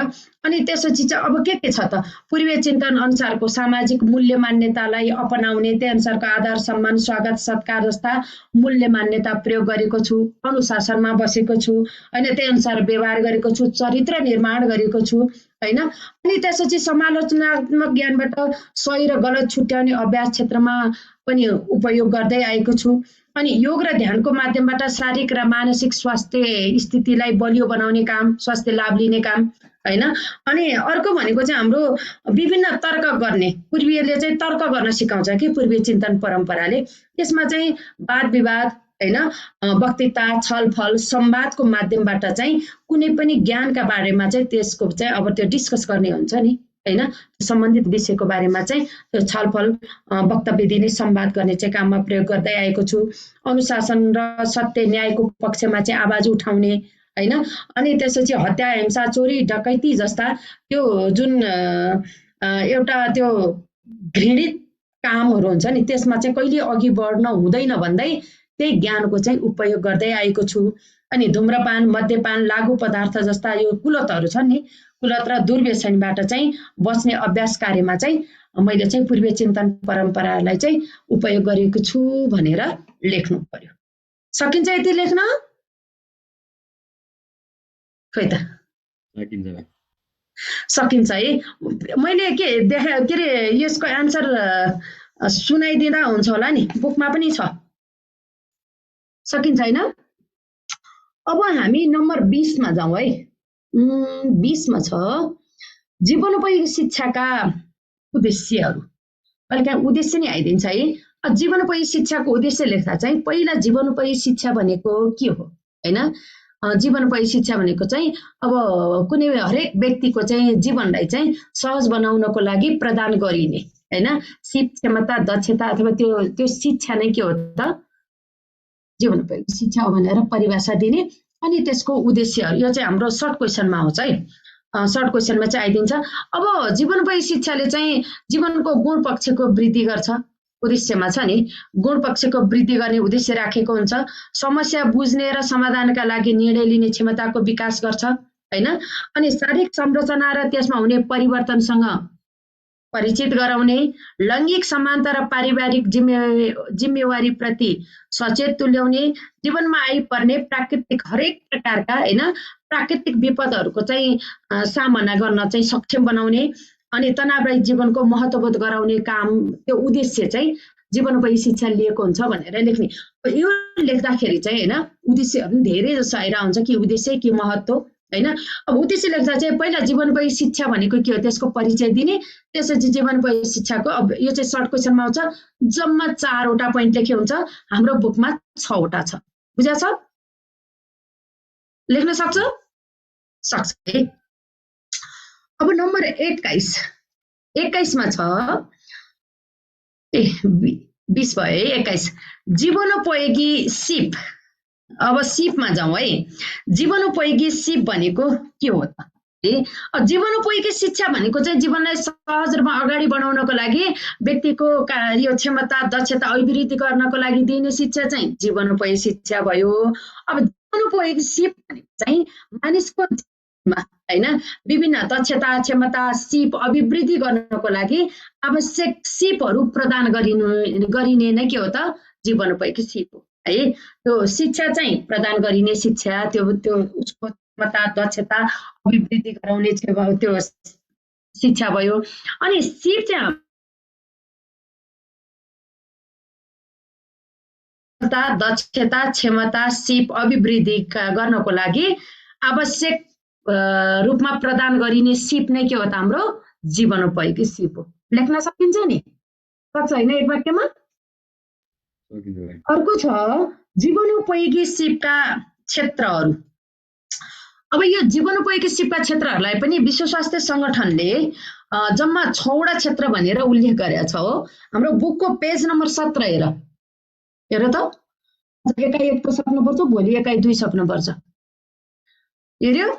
A: अनि त्यसपछि चाहिँ अब के छ त? पूर्वीय चिन्तन अनुसारको सामाजिक मूल्य मान्यतालाई अपनाउने, त्यही अनुसारको आदर, सम्मान, स्वागत, सत्कार जस्ता मूल्य मान्यता प्रयोग गरेको छु, अनुशासनमा बसेको छु हैन, त्यही अनुसार व्यवहार गरेको छु, चरित्र निर्माण गरेको छु हैन। अनि त्यसपछि समालोचनात्मक ज्ञानबाट सही र गलत छुट्याउने अभ्यास क्षेत्रमा पनि उपयोग गर्दै आएको छु। अनि योग र ध्यानको माध्यमबाट शारीरिक र मानसिक स्वास्थ्य स्थितिलाई बलियो बनाउने काम, स्वास्थ्य लाभ लिने काम हैन। अनि अर्को भनेको चाहिँ हाम्रो विभिन्न तर्क गर्ने, पूर्वीयले चाहिँ तर्क गर्न सिकाउँछ कि पूर्वीय चिन्तन परम्पराले। त्यसमा चाहिँ वाद विवाद हैन, वक्तृता, छलफल, संवादको माध्यमबाट चाहिँ कुनै पनि ज्ञानका बारेमा चाहिँ त्यसको चाहिँ अब त्यो डिस्कस गर्ने हुन्छ नि हैन, सम्बन्धित विषयको बारेमा चाहिँ त्यो छलफल, वक्तव्य दिने, संवाद गर्ने चाहिँ काममा प्रयोग गर्दै आएको छु। अनुशासन र सत्य न्यायको पक्षमा चाहिँ आवाज उठाउने हैन। अनि त्यसपछि हत्या, हिंसा, चोरी, डकैती जस्ता त्यो जुन एउटा त्यो घृणित कामहरू हुन्छ नि त्यसमा चाहिँ कहिले अघि बढ्न हुँदैन भन्दै त्यही ज्ञानको चाहिँ उपयोग गर्दै आएको छु। अनि धूम्रपान, मद्यपान, लागु पदार्थ जस्ता यो कुलतहरू छन् नि, कुलत र दुर्व्यसनबाट चाहिँ बच्ने अभ्यास कार्यमा चाहिँ मैले चाहिँ पूर्वीय चिन्तन परम्परालाई चाहिँ उपयोग गरेको छु भनेर लेख्नु पर्यो। सकिन्छ यति लेख्न? खै त सकिन्छ है। मैले के देखाए के अरे यसको एन्सर सुनाइदिँदा हुन्छ होला नि, बुकमा पनि छ। सकिन्छ हैन? अब हामी नम्बर 20 मा जाउँ है। 20 मा छ जीवनोपयोगी शिक्षाका उद्देश्यहरू। अहिले त्यहाँ उद्देश्य नै आइदिन्छ है। जीवनोपयोगी शिक्षाको उद्देश्य लेख्दा चाहिँ पहिला जीवनोपयोगी शिक्षा भनेको के हो हैन। जीवनोपयोगी शिक्षा भनेको चाहिँ अब कुनै हरेक व्यक्तिको चाहिँ जीवनलाई चाहिँ सहज बनाउनको लागि प्रदान गरिने हैन सिप क्षमता दक्षता अथवा त्यो शिक्षा नै के हो त जीवनोपयोगी शिक्षा हो भनेर परिभाषा दिने। अनि त्यसको उद्देश्यहरू यो चाहिँ हाम्रो सर्ट क्वेसनमा आउँछ है। सर्ट क्वेसनमा चाहिँ आइदिन्छ। अब जीवनोपयोगी शिक्षाले चाहिँ जीवनको गुण पक्षको वृद्धि गर्छ। उद्देश्यमा छ नि गुण पक्षको वृद्धि गर्ने उद्देश्य राखेको हुन्छ। समस्या बुझ्ने र समाधानका लागि निर्णय लिने क्षमताको विकास गर्छ हैन। अनि शारीरिक संरचना र त्यसमा हुने परिवर्तनसँग परिचित गराउने, लैङ्गिक समानता र पारिवारिक जिम्मेवारी प्रति सचेत तुल्याउने, जीवनमा आइपर्ने प्राकृतिक हरेक प्रकारका हैन प्राकृतिक विपदहरूको चाहिँ सामना गर्न चाहिँ सक्षम बनाउने अनि तनावरहित जीवनको महत्त्वबोध गराउने काम त्यो उद्देश्य चाहिँ जीवनोपयोगी शिक्षा लिएको हुन्छ भनेर लेख्ने। यो लेख्दाखेरि चाहिँ हैन उद्देश्यहरू धेरै जसो आएर आउँछ कि उद्देश्य कि महत्त्व हैन। अब उद्देश्य लेख्दा चाहिँ पहिला जीवनोपयोगी शिक्षा भनेको के हो त्यसको परिचय दिने, त्यसपछि जीवनोपयोगी शिक्षाको अब यो चाहिँ सर्ट क्वेसनमा आउँछ। जम्मा 4 वटा पोइन्ट लेखे हुन्छ। हाम्रो बुकमा 6 वटा छ। बुझा छ? लेख्न सक्छ? सक्छ है। अब नम्बर 21 मा छ 20 भयो है 21 जीवनोपयोगी सिप। अब सिपमा जाउँ है। जीवनोपयोगी सिप भनेको के हो त? जीवनोपयोगी शिक्षा भनेको चाहिँ जीवनलाई सहज रूपमा अगाडि बढाउनको लागि व्यक्तिको यो क्षमता दक्षता अभिवृद्धि गर्नको लागि दिने शिक्षा चाहिँ जीवनोपयोगी शिक्षा भयो। अब जीवनोपयोगी सिप भनेको चाहिँ मानिसको हैन विभिन्न दक्षता क्षमता सिप अभिवृद्धि गर्नको लागि आवश्यक सिपहरू प्रदान गरिने नै के हो त जीवनोपयोगी सिप हो है। त्यो शिक्षा चाहिँ प्रदान गरिने शिक्षा त्यो उसको क्षमता दक्षता अभिवृद्धि गराउने त्यो शिक्षा भयो। अनि सिप चाहिँ दक्षता क्षमता सिप अभिवृद्धि गर्नको लागि आवश्यक रूपमा प्रदान गरिने सिप नै के हो त हाम्रो जीवनोपयोगी सिप हो। लेख्न सकिन्छ नि? सक्छ हैन एक वाक्यमा? अर्को छ जीवनोपयोगी सिपका क्षेत्रहरू। अब यो जीवनोपयोगी सिपका क्षेत्रहरूलाई पनि विश्व स्वास्थ्य संगठनले जम्मा 6 वटा क्षेत्र भनेर उल्लेख गरेको छ हो। हाम्रो बुकको पेज नम्बर 17 हेर त। एकाइ 1 त सक्नुपर्छ, भोलि एकाइ 2 सक्नुपर्छ। हेर्यो?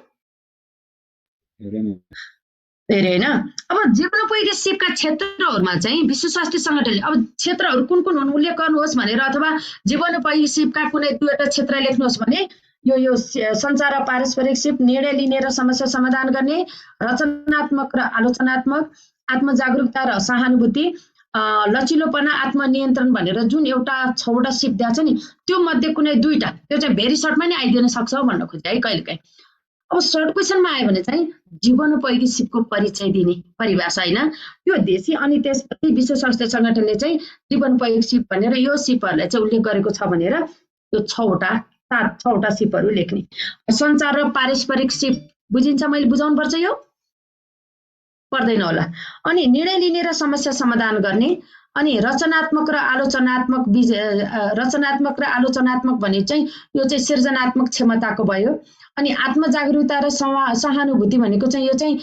A: हेरे हैन। अब जीवनोपयोगी सिपका क्षेत्रहरूमा चाहिँ विश्व स्वास्थ्य संगठनले अब क्षेत्रहरू कुन कुन हुन् उल्लेख गर्नुहोस् भनेर अथवा जीवनोपयोगी सिपका कुनै 2 वटा क्षेत्र लेख्नुहोस् भने यो संचार र पारस्परिक सिप, निर्णय लिने र समस्या समाधान गर्ने, रचनात्मक र आलोचनात्मक, आत्मजागरुकता र सहानुभूति, लचिलोपना आत्मनियन्त्रण भनेर जुन एउटा 6 वटा सिप दिएको छ नि त्यो मध्ये कुनै 2 टा त्यो चाहिँ भेरी सर्टमा नै आइदिन सक्छ भन्न खोजे है कहिलेकाहीँ। अब सर्ट क्वेसनमा आयो भने चाहिँ जीवनोपयोगी सिपको परिचय दिने परिभाषा हैन त्यो देशी अनि त्यसपछि विश्व स्वास्थ्य संगठनले चाहिँ जीवनोपयोगी सिप भनेर यो सिपहरूलाई चाहिँ उल्लेख गरेको छ भनेर यो 6 वटा सिपहरू लेख्ने। संचार र पारस्परिक सिप बुझिन्छ? मैले बुझाउनु पर्छ यो? पर्दैन होला। अनि निर्णय लिने र समस्या समाधान गर्ने अनि रचनात्मक र आलोचनात्मक भने चाहिँ यो चाहिँ सृजनात्मक क्षमताको भयो। अनि आत्मजागरुकता र सहानुभूति भनेको चाहिँ यो चाहिँ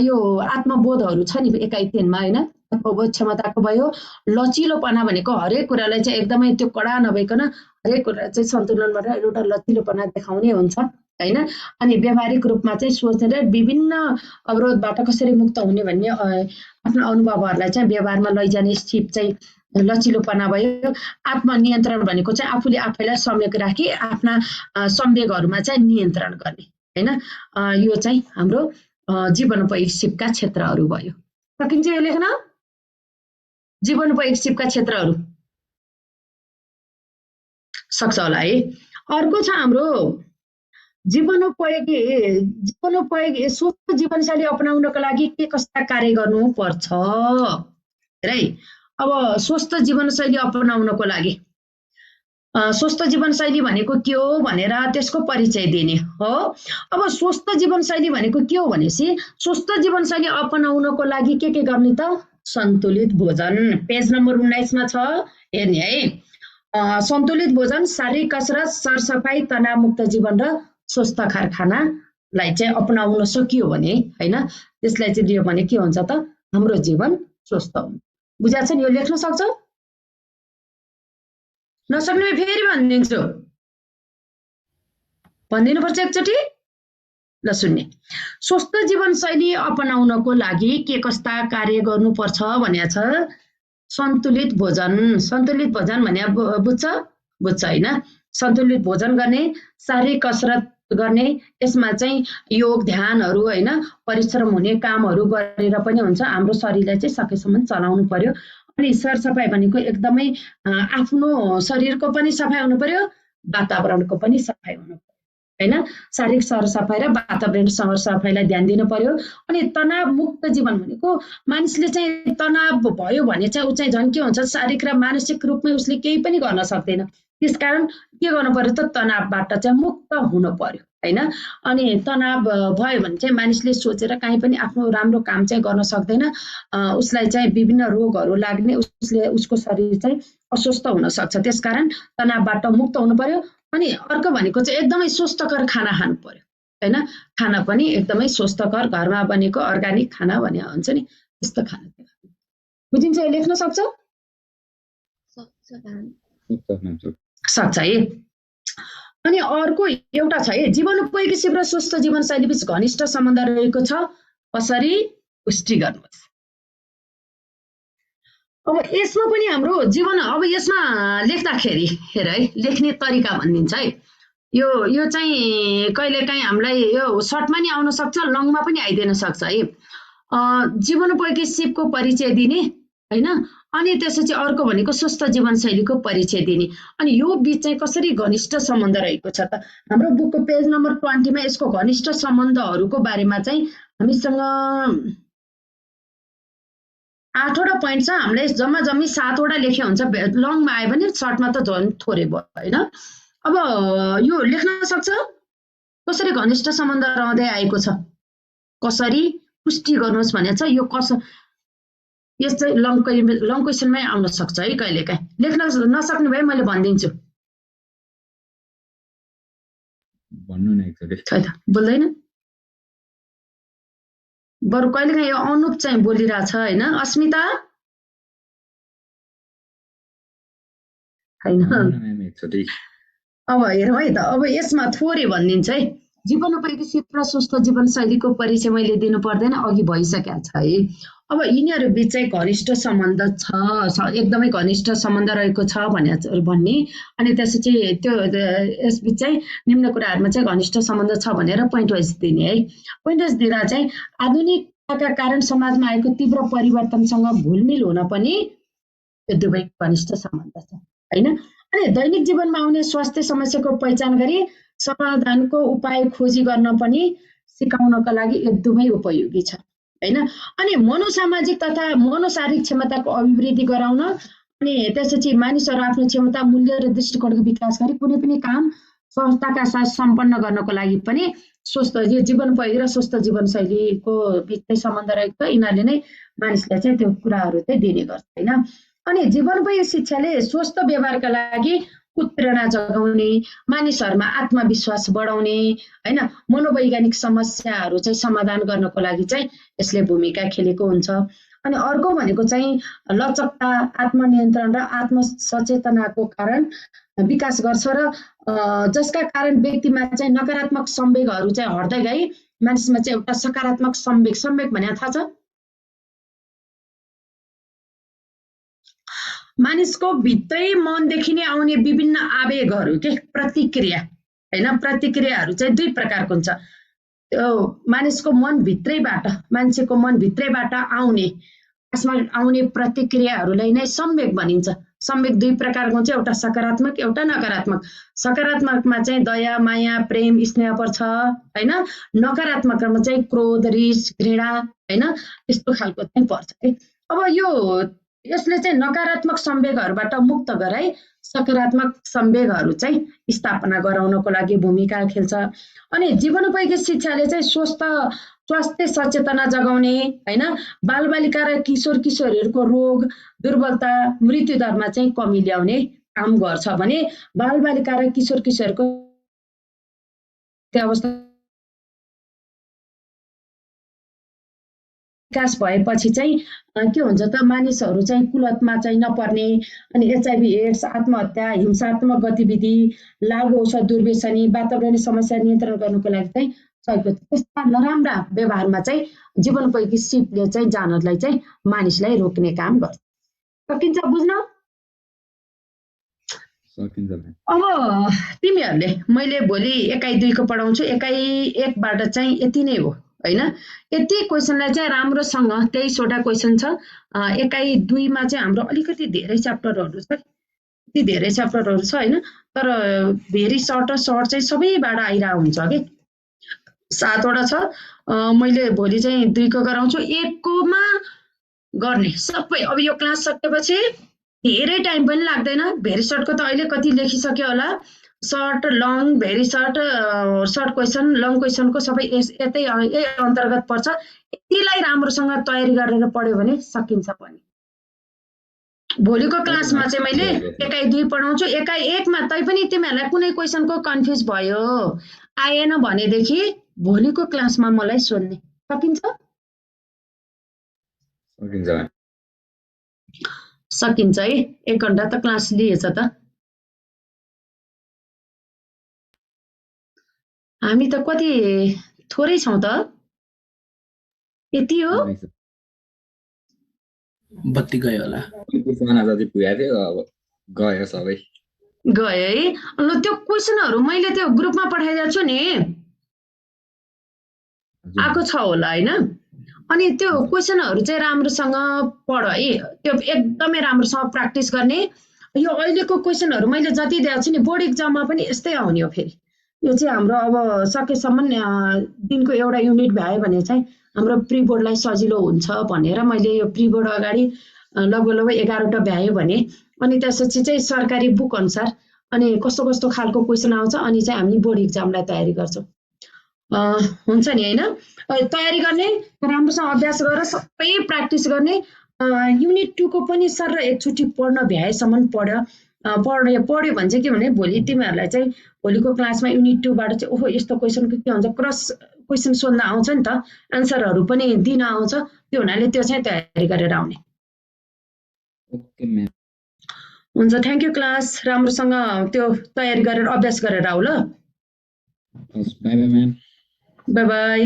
A: यो आत्मबोधहरू छ नि एकाइ 3 मा हैन आत्मबोध क्षमताको भयो। लचिलोपना भनेको हरेक कुरालाई चाहिँ एकदमै त्यो कडा नभइकन हरेक कुरा चाहिँ सन्तुलनमा र एउटा लचिलोपना देखाउने हुन्छ हैन। अनि व्यावहारिक रूपमा चाहिँ सोच्ने र विभिन्न अवरोधबाट कसरी मुक्त हुने भन्ने आफ्नो अनुभवहरूलाई चाहिँ व्यवहारमा लैजाने सिप चाहिँ लचिलोपना भयो। आत्मनियन्त्रण भनेको चाहिँ आफूले आफैलाई संयम राखी आफ्ना संवेगहरूमा चाहिँ नियन्त्रण गर्ने हैन। यो चाहिँ हाम्रो जीवनोपयोगी सिपका क्षेत्रहरू भयो। सकिन्छ यो लेख्न? जीवनोपयोगी सिपका क्षेत्रहरू सक्छ होला है। अर्को छ हाम्रो जीवनोपयोगी स्वस्थ जीवनशैली अपनाउनको लागि के कस्ता कार्य गर्नुपर्छ है। अब स्वस्थ जीवनशैली अपनाउनको लागि स्वस्थ जीवनशैली भनेको के हो भनेर त्यसको परिचय दिने हो। अब स्वस्थ जीवनशैली भनेको के हो भनेपछि स्वस्थ जीवनशैली अपनाउनको लागि के गर्ने त? सन्तुलित भोजन। पेज नम्बर 19 मा छ, हेर्ने है। सन्तुलित भोजन, शारीरिक कसरत, सरसफाइ, तनावमुक्त जीवन र स्वस्थ खानालाई चाहिँ अपनाउन सकियो भने हैन, त्यसलाई चाहिँ दियो भने के हुन्छ त? हाम्रो जीवन स्वस्थ हुन्छ। बुझाएको छ नि? यो लेख्न सक्छ? नसक्ने फेरि भनिदिन्छु, भनिदिनुपर्छ एकचोटि। ल सुन्ने, स्वस्थ जीवनशैली अपनाउनको लागि के कस्ता कार्य गर्नुपर्छ भनेको छ? सन्तुलित भोजन। सन्तुलित भोजन भने बुझ्छ हैन? सन्तुलित भोजन गर्ने, शारीरिक कसरत गर्ने, यसमा चाहिँ योग ध्यानहरू हैन, परिश्रम हुने कामहरू गरेर पनि हुन्छ। हाम्रो शरीरलाई चाहिँ सकेसम्म चलाउनु पर्यो। अनि सरसफाइ भनेको एकदमै आफ्नो शरीरको पनि सफाइ हुनु पर्यो, वातावरणको पनि सफाइ हुनु पर्यो हैन। शारीरिक सरसफाइ र वातावरण सरसफाइलाई ध्यान दिनु पर्यो। अनि तनाव मुक्त जीवन भनेको मानिसले चाहिँ तनाव भयो भने चाहिँ उ चाहिँ झन् के हुन्छ, शारीरिक र मानसिक रूपमै उसले केही पनि गर्न सक्दैन। त्यसकारण के गर्नु पर्यो त? तनावबाट चाहिँ मुक्त हुनु पर्यो हैन। अनि तनाव भयो भने चाहिँ मानिसले सोचेर काहीँ पनि आफ्नो राम्रो काम चाहिँ गर्न सक्दैन। उसलाई चाहिँ विभिन्न रोगहरू लाग्ने, उसको शरीर चाहिँ अस्वस्थ हुन सक्छ। त्यसकारण तनावबाट मुक्त हुनु पर्यो। अनि अर्को भनेको चाहिँ एकदमै स्वस्थकर खाना खानु पर्यो हैन। खाना पनि एकदमै स्वस्थकर, घरमा बनेको अर्गानिक खाना भने हुन्छ नि, त्यस्तो खाना। बुझिन्छ? लेख्न सक्छ? सक्छ है। अनि अर्को एउटा छ है, जीवनोपयोगी सिप र स्वस्थ जीवनशैली बीच घनिष्ठ सम्बन्ध रहेको छ। कसरी? पुष्टि गर्नुहोस्। अब यसमा पनि हाम्रो जीवन, अब यसमा लेख्दाखेरि हेर है, लेख्ने तरिका भनिदिन्छ है। यो चाहिँ कहिलेकाहीँ हामीलाई यो सर्टमा नि आउन सक्छ, लङमा पनि आइदिन सक्छ है। जीवनोपयोगी सिपको परिचय दिने हैन, अनि त्यसपछि अर्को भनेको स्वस्थ जीवनशैलीको परिचय दिने। अनि यो बीच चाहिँ कसरी घनिष्ठ सम्बन्ध रहेको छ त? हाम्रो बुकको पेज नम्बर 20 मा यसको घनिष्ठ सम्बन्धहरूको बारेमा चाहिँ हामीसँग 8 वटा पोइन्ट छ। हामीले जम्मा जम्मी 7 वटा लेखे हुन्छ। लङमा आयो भने सर्टमा त झन् थोरै भयो हैन। अब यो लेख्न सक्छ? कसरी घनिष्ठ सम्बन्ध रहँदै आएको छ, कसरी पुष्टि गर्नुहोस् भनेको छ। यो यस चाहिँ लङ क्वेसनमै आउन सक्छ है कहिलेकाहीँ। लेख्न नसक्ने भए मैले भनिदिन्छु।
D: भन्नु न एकचोटि।
A: खै त बोल्दैन। बरु कहिलेकाहीँ यो अनुप चाहिँ बोलिरहेछ हैन। अस्मिता हैन। अब हेरौँ है त। अब यसमा थोरै भनिदिन्छ है। जीवनोपयोगी सिप र स्वस्थ जीवनशैलीको परिचय मैले दिनु पर्दैन, अघि भइसकेको छ है। अब यिनीहरू बीच चाहिँ घनिष्ठ सम्बन्ध छ, एकदमै घनिष्ठ सम्बन्ध रहेको छ भन्ने। अनि त्यसपछि त्यो यस बीच चाहिँ निम्न कुराहरूमा चाहिँ घनिष्ठ सम्बन्ध छ भनेर पोइन्ट वाइज दिने है। पोइन्ट वाइज दिँदा चाहिँ आधुनिकताका कारण समाजमा आएको तीव्र परिवर्तनसँग घुलमिल हुन पनि यो दुवै घनिष्ठ सम्बन्ध छ हैन। अनि दैनिक जीवनमा आउने स्वास्थ्य समस्याको पहिचान गरी समाधानको उपाय खोजी गर्न पनि सिकाउनका लागि यो दुवै उपयोगी छ हैन। अनि मनोसामाजिक तथा मनोशारीरिक क्षमताको अभिवृद्धि गराउन, अनि त्यसपछि मानिसहरू आफ्नो क्षमता, मूल्य र दृष्टिकोणको विकास गरी कुनै पनि काम सहजताका साथ सम्पन्न गर्नको लागि पनि स्वस्थ यो जीवनोपयोगी र स्वस्थ जीवनशैलीको बीच चाहिँ सम्बन्ध रहेको छ। यिनीहरूले नै मानिसलाई चाहिँ त्यो कुराहरू चाहिँ दिने गर्छ हैन। अनि जीवनोपयोगी शिक्षाले स्वस्थ व्यवहारका लागि उत्प्रेरणा जगाउने, मानिसहरूमा आत्मविश्वास बढाउने हैन, मनोवैज्ञानिक समस्याहरू चाहिँ समाधान गर्नको लागि चाहिँ यसले भूमिका खेलेको हुन्छ। अनि अर्को भनेको चाहिँ लचकता, आत्मनियन्त्रण र आत्मसचेतनाको कारण विकास गर्छ र जसका कारण व्यक्तिमा चाहिँ नकारात्मक संवेगहरू चाहिँ हट्दै गई मानिसमा चाहिँ एउटा सकारात्मक संवेग भने थाहा छ? मानिसको भित्रै मनदेखि नै आउने विभिन्न आवेगहरू के प्रतिक्रिया हैन। प्रतिक्रियाहरू चाहिँ दुई प्रकारको हुन्छ। मानिसको मान्छेको मन भित्रैबाट आउने प्रतिक्रियाहरूलाई नै संवेग भनिन्छ। संवेग दुई प्रकारको हुन्छ, एउटा सकारात्मक, एउटा नकारात्मक। सकारात्मकमा चाहिँ दया, माया, प्रेम, स्नेह पर्छ हैन। नकारात्मकमा चाहिँ क्रोध, रिस, घृणा हैन, यस्तो खालको चाहिँ पर्छ है। अब यसले चाहिँ नकारात्मक संवेगहरूबाट मुक्त गराई सकारात्मक संवेगहरू चाहिँ स्थापना गराउनको लागि भूमिका खेल्छ। अनि जीवनोपयोगी शिक्षाले चाहिँ स्वास्थ्य सचेतना जगाउने हैन, बालबालिका र किशोर किशोरीहरूको रोग दुर्बलता मृत्यु दरमा चाहिँ कमी ल्याउने काम गर्छ भने बालबालिका र किशोर किशोरको अवस्था विकास भएपछि चाहिँ के हुन्छ त मानिसहरू चाहिँ कुलतमा चाहिँ नपर्ने अनि एचआईभी एड्स आत्महत्या हिंसात्मक गतिविधि लागु औषध दुर्व्यसनी वातावरणीय समस्या नियन्त्रण गर्नको लागि चाहिँ सहयोग गर्छ। त्यस्ता नराम्रा व्यवहारमा चाहिँ जीवनोपयोगी सिपले चाहिँ जानलाई चाहिँ मानिसलाई रोक्ने काम गर्छ। सकिन्छ बुझ्न?
D: सकिन्छ म्याम।
A: अब तिमीहरूले मैले भोलि एकाइ 2 को पढाउँछु, एकाइ 1 बाट चाहिँ यति नै हो हैन। यति क्वेसनलाई चाहिँ राम्रोसँग 23 वटा क्वेसन छ। एकाइ 2 मा चाहिँ हाम्रो अलिकति धेरै च्याप्टरहरू छ, यति धेरै च्याप्टरहरू छ हैन, तर भेरी सर्ट चाहिँ सबैबाट आइरहेको हुन्छ के। 7 वटा छ। मैले भोलि चाहिँ 2 को गराउँछु, 1 कोमा गर्ने सबै। अब यो क्लास सकेपछि धेरै टाइम पनि लाग्दैन। भेरी सर्टको त अहिले कति लेखिसक्यो होला, short long very short short question long क्वेसनको सबै यही अन्तर्गत पर्छ। यतिलाई राम्रोसँग तयारी गरेर पढ्यो भने सकिन्छ पनि। भोलिको क्लासमा चाहिँ मैले एकाइ 2 पढाउँछु, एकाइ 1 मा तैपनि तिमीहरूलाई कुनै क्वेसनको कन्फ्युज भयो आएन भनेदेखि भोलिको क्लासमा मलाई सोध्ने। सकिन्छ?
D: सकिन्छ म्याम।
A: सकिन्छ है। 1 घण्टा त क्लास लिएछ त। हामी त कति थोरै छौँ त। यति हो।
C: बत्ती गयो होला।
D: कुसुमा जति पुगेको थियो अब गयो सबै।
A: गयो है। ल त्यो क्वेसनहरू मैले त्यो ग्रुपमा पठाइदिएको छु नि, आएको छ होला हैन। अनि त्यो क्वेसनहरू चाहिँ राम्रोसँग पढ है, त्यो एकदमै राम्रोसँग प्र्याक्टिस गर्ने। यो अहिलेको क्वेसनहरू मैले जति दिएको छु नि बोर्ड इक्जाममा पनि यस्तै आउने हो। फेरि यो चाहिँ हाम्रो अब सकेसम्म दिनको एउटा युनिट भ्यायो भने चाहिँ हाम्रो प्री बोर्डलाई सजिलो हुन्छ भनेर मैले यो प्री बोर्ड अगाडि लगभग 11 वटा भ्यायो भने अनि त्यसपछि चाहिँ सरकारी बुक अनुसार अनि कस्तो कस्तो खालको क्वेसन आउँछ अनि चाहिँ हामी बोर्ड इक्जामलाई तयारी गर्छौँ। हुन्छ नि हैन। तयारी गर्ने, राम्रोसँग अभ्यास गरेर सबै प्र्याक्टिस गर्ने। युनिट 2 को पनि सर एकचोटि पढ्न भ्याएसम्म पढ्यो भने चाहिँ के भने भोलि तिमीहरूलाई चाहिँ भोलिको क्लासमा युनिट 2 बाट चाहिँ ओहो यस्तो क्वेसनको के हुन्छ क्रस क्वेसन सोध्न आउँछ नि त, एन्सरहरू पनि दिन आउँछ। त्यो हुनाले त्यो चाहिँ तयारी गरेर आउने।
D: Okay ma'am.
A: हुन्छ, थ्याङ्क यू क्लास। राम्रोसँग त्यो तयारी गरेर अभ्यास गरेर आऊ ल।
D: By by ma'am.
A: By by.